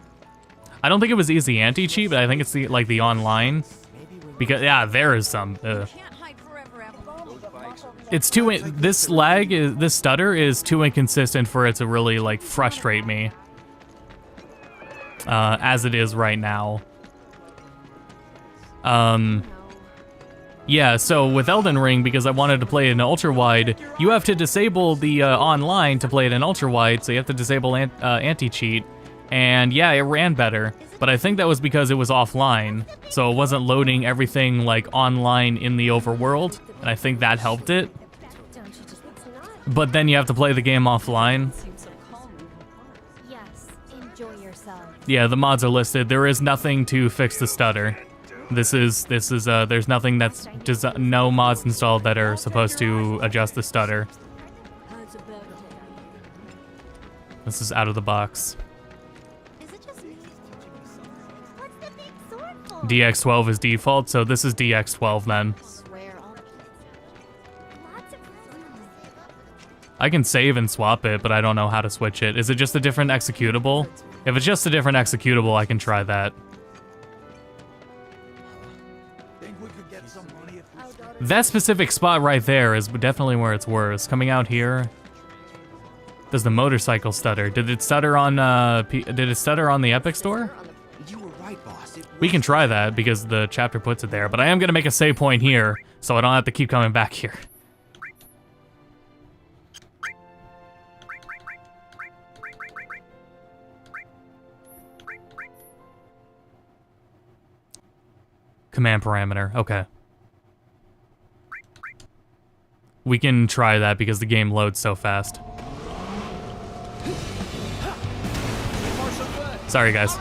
I don't think it was easy anti-cheat, but I think it's the online. Because yeah, there is some. It's too. This stutter is too inconsistent for it to really like frustrate me. As it is right now. Yeah, so with Elden Ring, because I wanted to play it in ultra wide, you have to disable the online to play it in ultra wide, so you have to disable anti-cheat. And yeah, it ran better, but I think that was because it was offline, so it wasn't loading everything like online in the overworld, and I think that helped it. But then you have to play the game offline. Yes, enjoy yourself. Yeah, the mods are listed. There is nothing to fix the stutter. There's nothing that's no mods installed that are supposed to adjust the stutter. This is out of the box. DX12 is default, so this is DX12 then. I can save and swap it, but I don't know how to switch it. Is it just a different executable? If it's just a different executable, I can try that. That specific spot right there is definitely where it's worse. Coming out here. Does the motorcycle stutter? Did it stutter on the Epic Store? We can try that because the chapter puts it there, but I am gonna make a save point here, so I don't have to keep coming back here. Command parameter, okay. We can try that because the game loads so fast. Sorry, guys.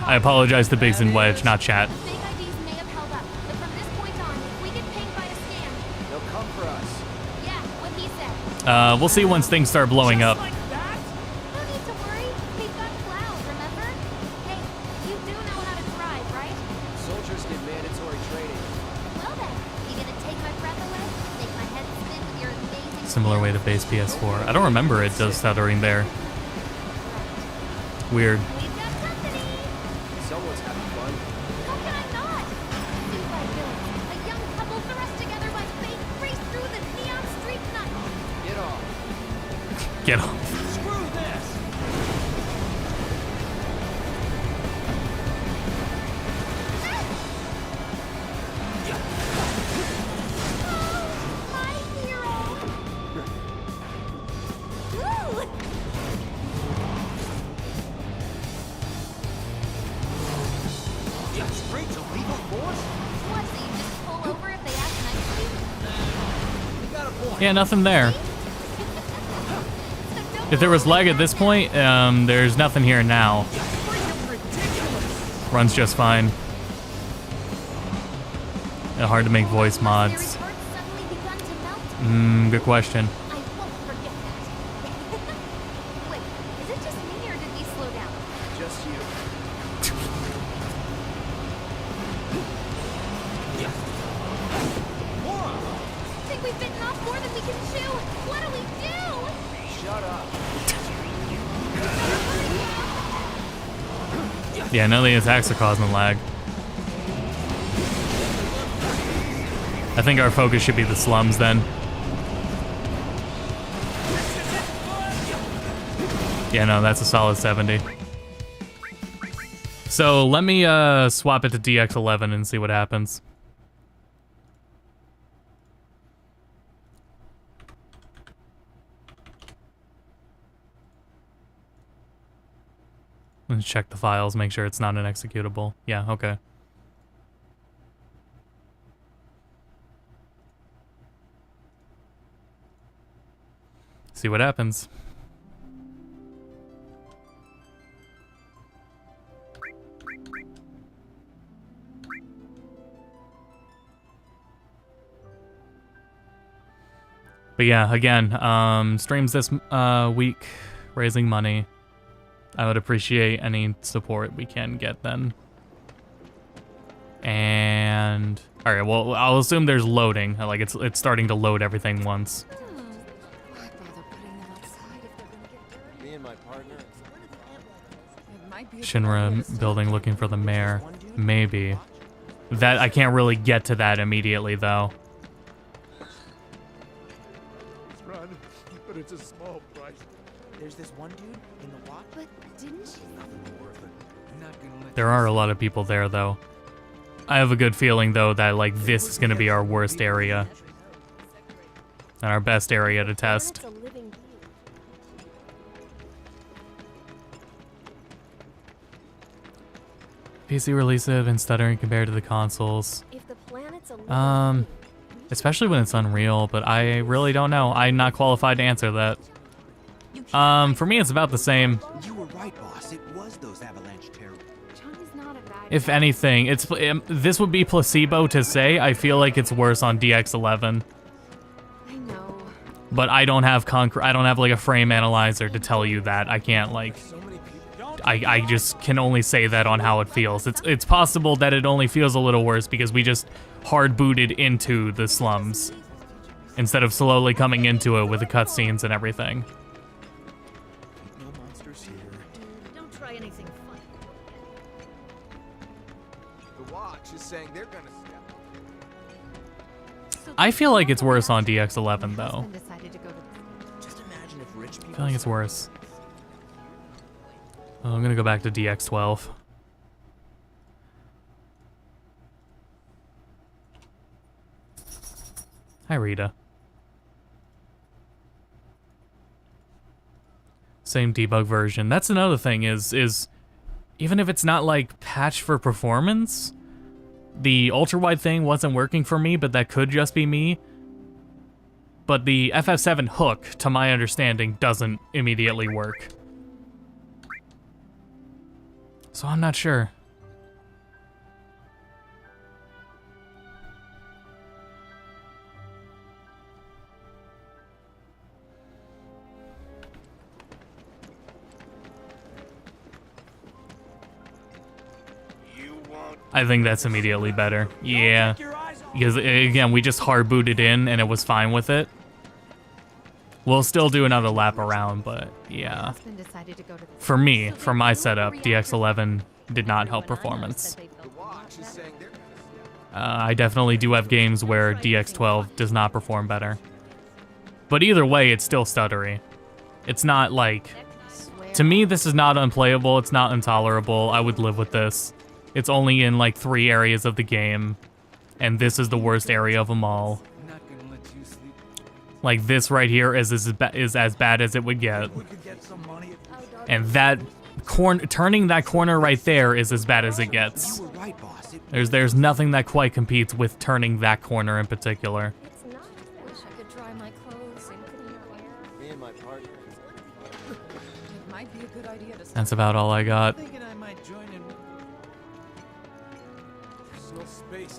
I apologize to Biggs and Wedge, not chat. Fake IDs may have held up, but from this point on, if we get pinged by a scam, They'll come for us. yeah, what he said. We'll see once things start blowing up. No need to worry. We've got Cloud, remember? Hey, you do know how to drive, right? Soldiers get mandatory training. Well then, you gonna take my breath away? Make my head spin with your amazing Similar way to base PS4. I don't remember it does stuttering there. Weird. Someone's having fun. How can I not? Suit by villains, a young couple thrust together by fate, race through the neon street night. Get off. Get off. Screw this! My hero! Woo! Straight to lethal force? What, so you just pull over if they ask nicely? You got a point. Yeah, nothing there. If there was lag at this point, there's nothing here now. Runs just fine. Hard to make voice mods. Good question. I won't forget that. Wait, is it just me or did we slow down? Just you. Think we've bitten off more than we can chew? What do we do? Shut up. Yeah, none of the attacks are causing lag. I think our focus should be the slums then. Yeah, no, that's a solid 70. So let me swap it to DX11 and see what happens. Let's check the files, make sure it's not an executable. Yeah, okay. See what happens. But yeah, again, streams this week, raising money. I would appreciate any support we can get then. And all right, well, I'll assume there's loading. Like it's starting to load everything once. Me and my partner. Shinra building looking for the mayor. Maybe. That I can't really get to that immediately though. Run, but it's a small price. There's this one dude in the walk. But didn't she? Nothing worth it. I'm not gonna let There are a lot of people there though. I have a good feeling though that like this is gonna be our worst area. And our best area to test. PC release have been stuttering compared to the consoles. If the planet's a Especially when it's Unreal, but I really don't know. I'm not qualified to answer that. For me, it's about the same. You were right, boss. It was those avalanche terror. If anything, it's this would be placebo to say. I feel like it's worse on DX11. I know. But I don't have I don't have like a frame analyzer to tell you that. I can't like. I just can only say that on how it feels. It's possible that it only feels a little worse because we just hard booted into the slums instead of slowly coming into it with the cutscenes and everything. No monsters here. Don't try anything funny. The watch is saying they're gonna step. I feel like it's worse on DX11 though. Just imagine if rich people. I feel like it's worse. Oh, I'm gonna go back to DX12. Hi, Rita. Same debug version. That's another thing is even if it's not like patched for performance, the ultra-wide thing wasn't working for me, but that could just be me. but the FF7 hook, to my understanding, doesn't immediately work. So I'm not sure. I think that's immediately better. Yeah. Because, again, we just hard booted in and it was fine with it. We'll still do another lap around, but yeah. For me, for my setup, DX11 did not help performance. I definitely do have games where DX12 does not perform better. But either way, it's still stuttery. It's not like... To me, this is not unplayable, it's not intolerable, I would live with this. It's only in like 3 areas of the game, and this is the worst area of them all. Like this right here is as bad as it would get, and that turning that corner right there is as bad as it gets. There's nothing that quite competes with turning that corner in particular. That's about all I got.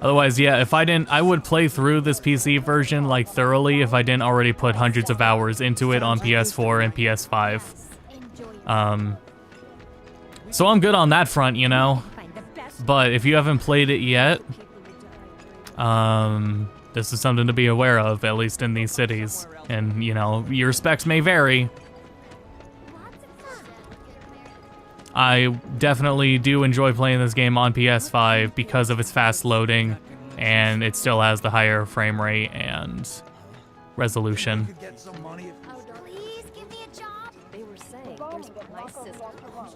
Otherwise, yeah, if I didn't, I would play through this PC version like thoroughly if I didn't already put hundreds of hours into it on PS4 and PS5. So I'm good on that front, you know. But if you haven't played it yet, this is something to be aware of, at least in these cities. And, you know, your specs may vary. I definitely do enjoy playing this game on PS5 because of its fast loading, and it still has the higher frame rate and resolution.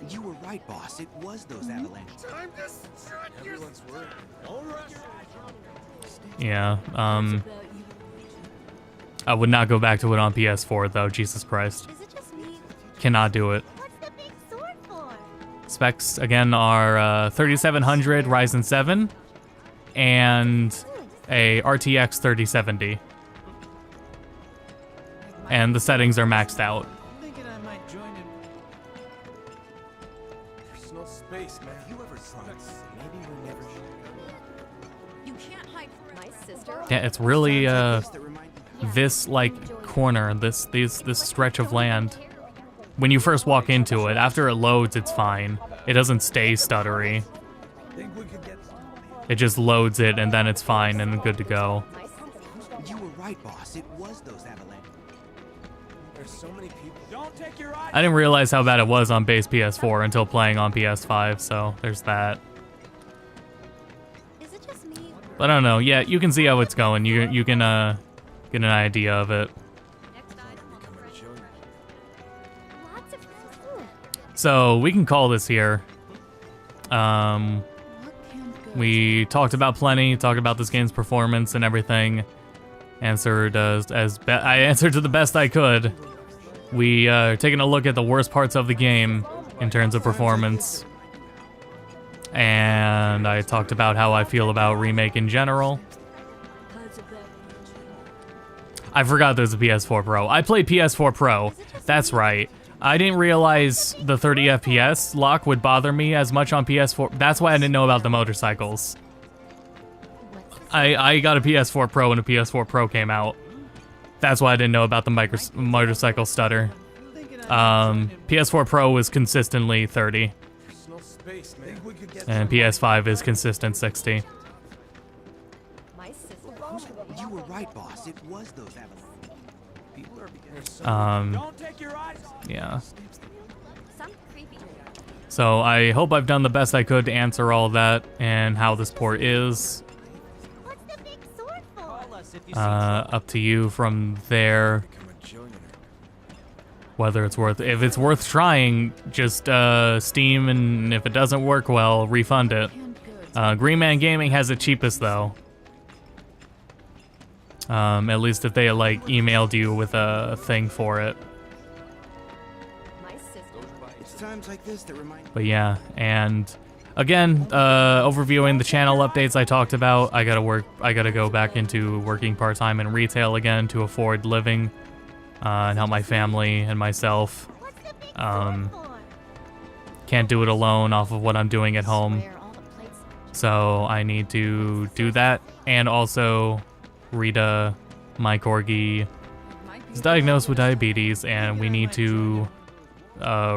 You were right, boss. It was those avalanches. Yeah, I would not go back to it on PS4 though, Jesus Christ. Cannot do it. Specs, again, are 3700 Ryzen 7 and a RTX 3070. And the settings are maxed out. Yeah, it's really this like corner, this stretch of land. When you first walk into it, after it loads, it's fine. It doesn't stay stuttery. It just loads it, and then it's fine and good to go. You were right, boss. It was those avalanches. There's so many people. Don't take your eyes. I didn't realize how bad it was on base PS4 until playing on PS5, so there's that. But I don't know. Yeah, you can see how it's going. You can get an idea of it. So we can call this here. We talked about plenty, talked about this game's performance and everything. Answered I answered to the best I could. We taking a look at the worst parts of the game in terms of performance. And I talked about how I feel about Remake in general. I forgot there's a PS4 Pro. I played PS4 Pro. That's right. I didn't realize the 30 FPS lock would bother me as much on PS4. That's why I didn't know about the motorcycles. I got a PS4 Pro when a PS4 Pro came out. That's why I didn't know about the motorcycle stutter. PS4 Pro was consistently 30. And PS5 is consistent 60. You were right, boss. It was those avalanches. Yeah. So I hope I've done the best I could to answer all that and how this port is. Up to you from there. Whether it's worth, if it's worth trying, just Steam, and if it doesn't work well, refund it. Green Man Gaming has it cheapest though. At least if they like emailed you with a thing for it. It's times like this that remind. But yeah, and again, overviewing the channel updates I talked about. I gotta go back into working part-time in retail again to afford living, and help my family and myself. Can't do it alone off of what I'm doing at home. So I need to do that, and also Rita, my corgi, is diagnosed with diabetes, and we need to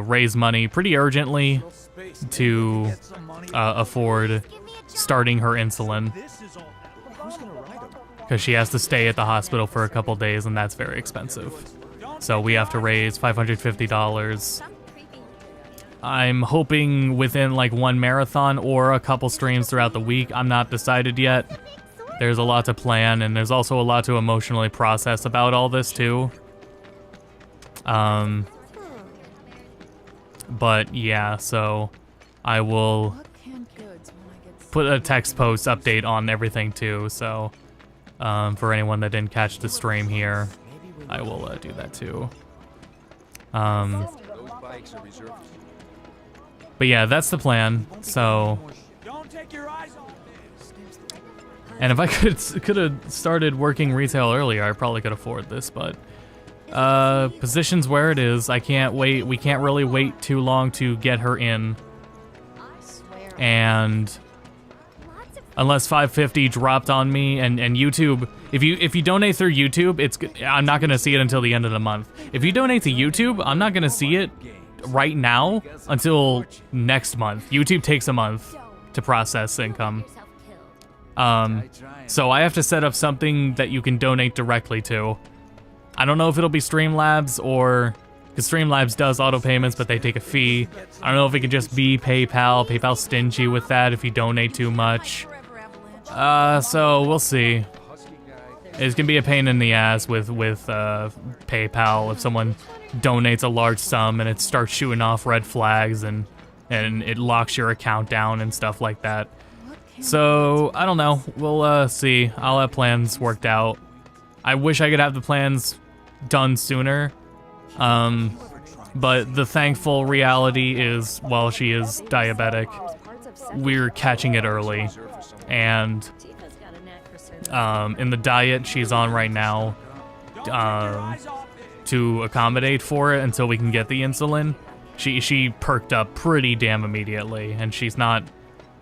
raise money pretty urgently to afford starting her insulin, because she has to stay at the hospital for a couple days, and that's very expensive. So we have to raise $550. I'm hoping within like one marathon or a couple streams throughout the week. I'm not decided yet. There's a lot to plan, and there's also a lot to emotionally process about all this too. But yeah, so I will put a text post update on everything too, so for anyone that didn't catch the stream here, I will do that too. But yeah, that's the plan. So, and if I could have started working retail earlier, I probably could afford this. But position's where it is. I can't wait. We can't really wait too long to get her in. And unless 550 dropped on me, and YouTube, if you donate through YouTube, I'm not gonna see it until the end of the month. If you donate to YouTube, I'm not gonna see it right now until next month. YouTube takes a month to process income. So I have to set up something that you can donate directly to. I don't know if it'll be Streamlabs, or because Streamlabs does auto payments, but they take a fee. I don't know if it could just be PayPal. PayPal's stingy with that if you donate too much. So we'll see. It's gonna be a pain in the ass with PayPal if someone donates a large sum and it starts shooting off red flags and it locks your account down and stuff like that. So I don't know. We'll see. I'll have plans worked out. I wish I could have the plans done sooner. But the thankful reality is, while she is diabetic, we're catching it early. And in the diet she's on right now, to accommodate for it until we can get the insulin, she perked up pretty damn immediately, and she's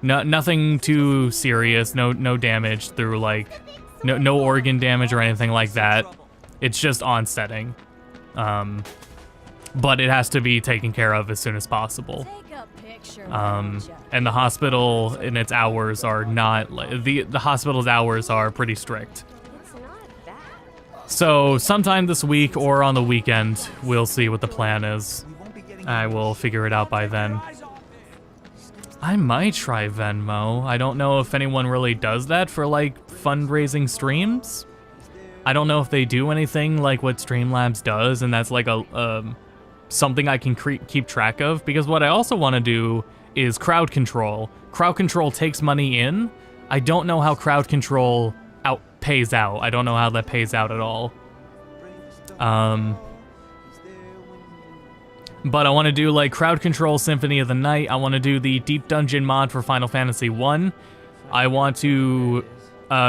nothing too serious, no damage through like no organ damage or anything like that. It's just onsetting. But it has to be taken care of as soon as possible. And the hospital in its hours are not the hospital's hours are pretty strict. So sometime this week or on the weekend, we'll see what the plan is. I will figure it out by then. I might try Venmo. I don't know if anyone really does that for like fundraising streams. I don't know if they do anything like what Streamlabs does, and that's like a something I can keep track of, because what I also want to do is crowd control. Crowd control takes money in. I don't know how crowd control pays out. I don't know how that pays out at all. But I want to do like crowd control Symphony of the Night. I want to do the Deep Dungeon mod for Final Fantasy 1. I want to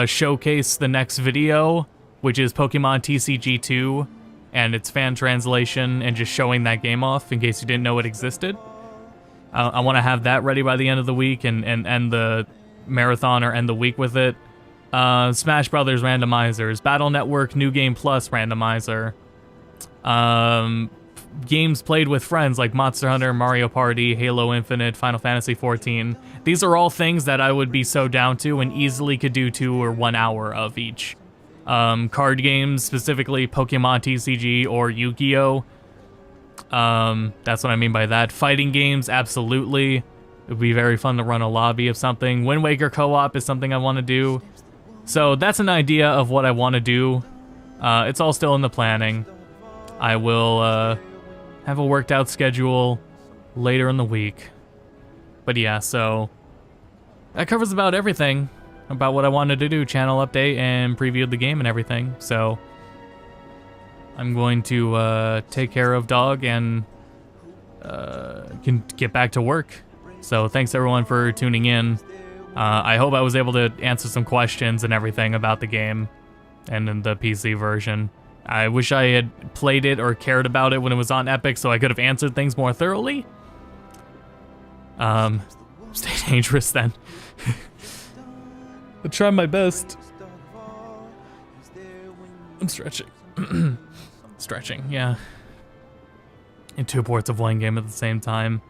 showcase the next video, which is Pokemon TCG 2 and its fan translation, and just showing that game off in case you didn't know it existed. I want to have that ready by the end of the week and end the marathon or end the week with it. Smash Brothers randomizers, Battle Network New Game Plus randomizer, games played with friends like Monster Hunter, Mario Party, Halo Infinite, Final Fantasy XIV. These are all things that I would be so down to and easily could do 2 or 1 hour of each. Card games, specifically Pokemon TCG or Yu-Gi-Oh! That's what I mean by that. Fighting games, absolutely. It would be very fun to run a lobby of something. Wind Waker co-op is something I want to do. So that's an idea of what I want to do. It's all still in the planning. I will have a worked out schedule later in the week. But yeah, so that covers about everything about what I wanted to do. Channel update and preview the game and everything. So I'm going to take care of Dog and can get back to work. So thanks everyone for tuning in. I hope I was able to answer some questions and everything about the game and in the PC version. I wish I had played it or cared about it when it was on Epic so I could have answered things more thoroughly. Stay dangerous then. I'll try my best. I'm stretching. Stretching, yeah. In 2 ports of one game at the same time.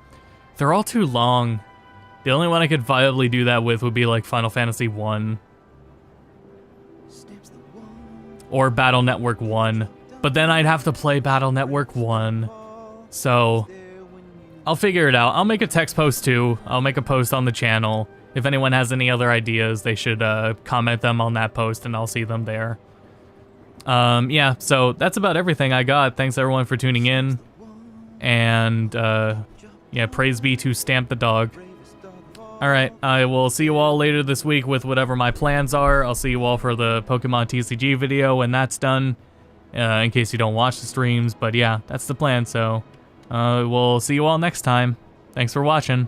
They're all too long. The only one I could viably do that with would be like Final Fantasy 1. Or Battle Network 1. But then I'd have to play Battle Network 1. So, I'll figure it out. I'll make a text post too. I'll make a post on the channel. If anyone has any other ideas, they should comment them on that post and I'll see them there. Yeah, so that's about everything I got. Thanks everyone for tuning in. And, yeah, praise be to Stamp the Dog. Alright, I will see you all later this week with whatever my plans are. I'll see you all for the Pokemon TCG video when that's done. In case you don't watch the streams. But yeah, that's the plan, so we'll see you all next time. Thanks for watching.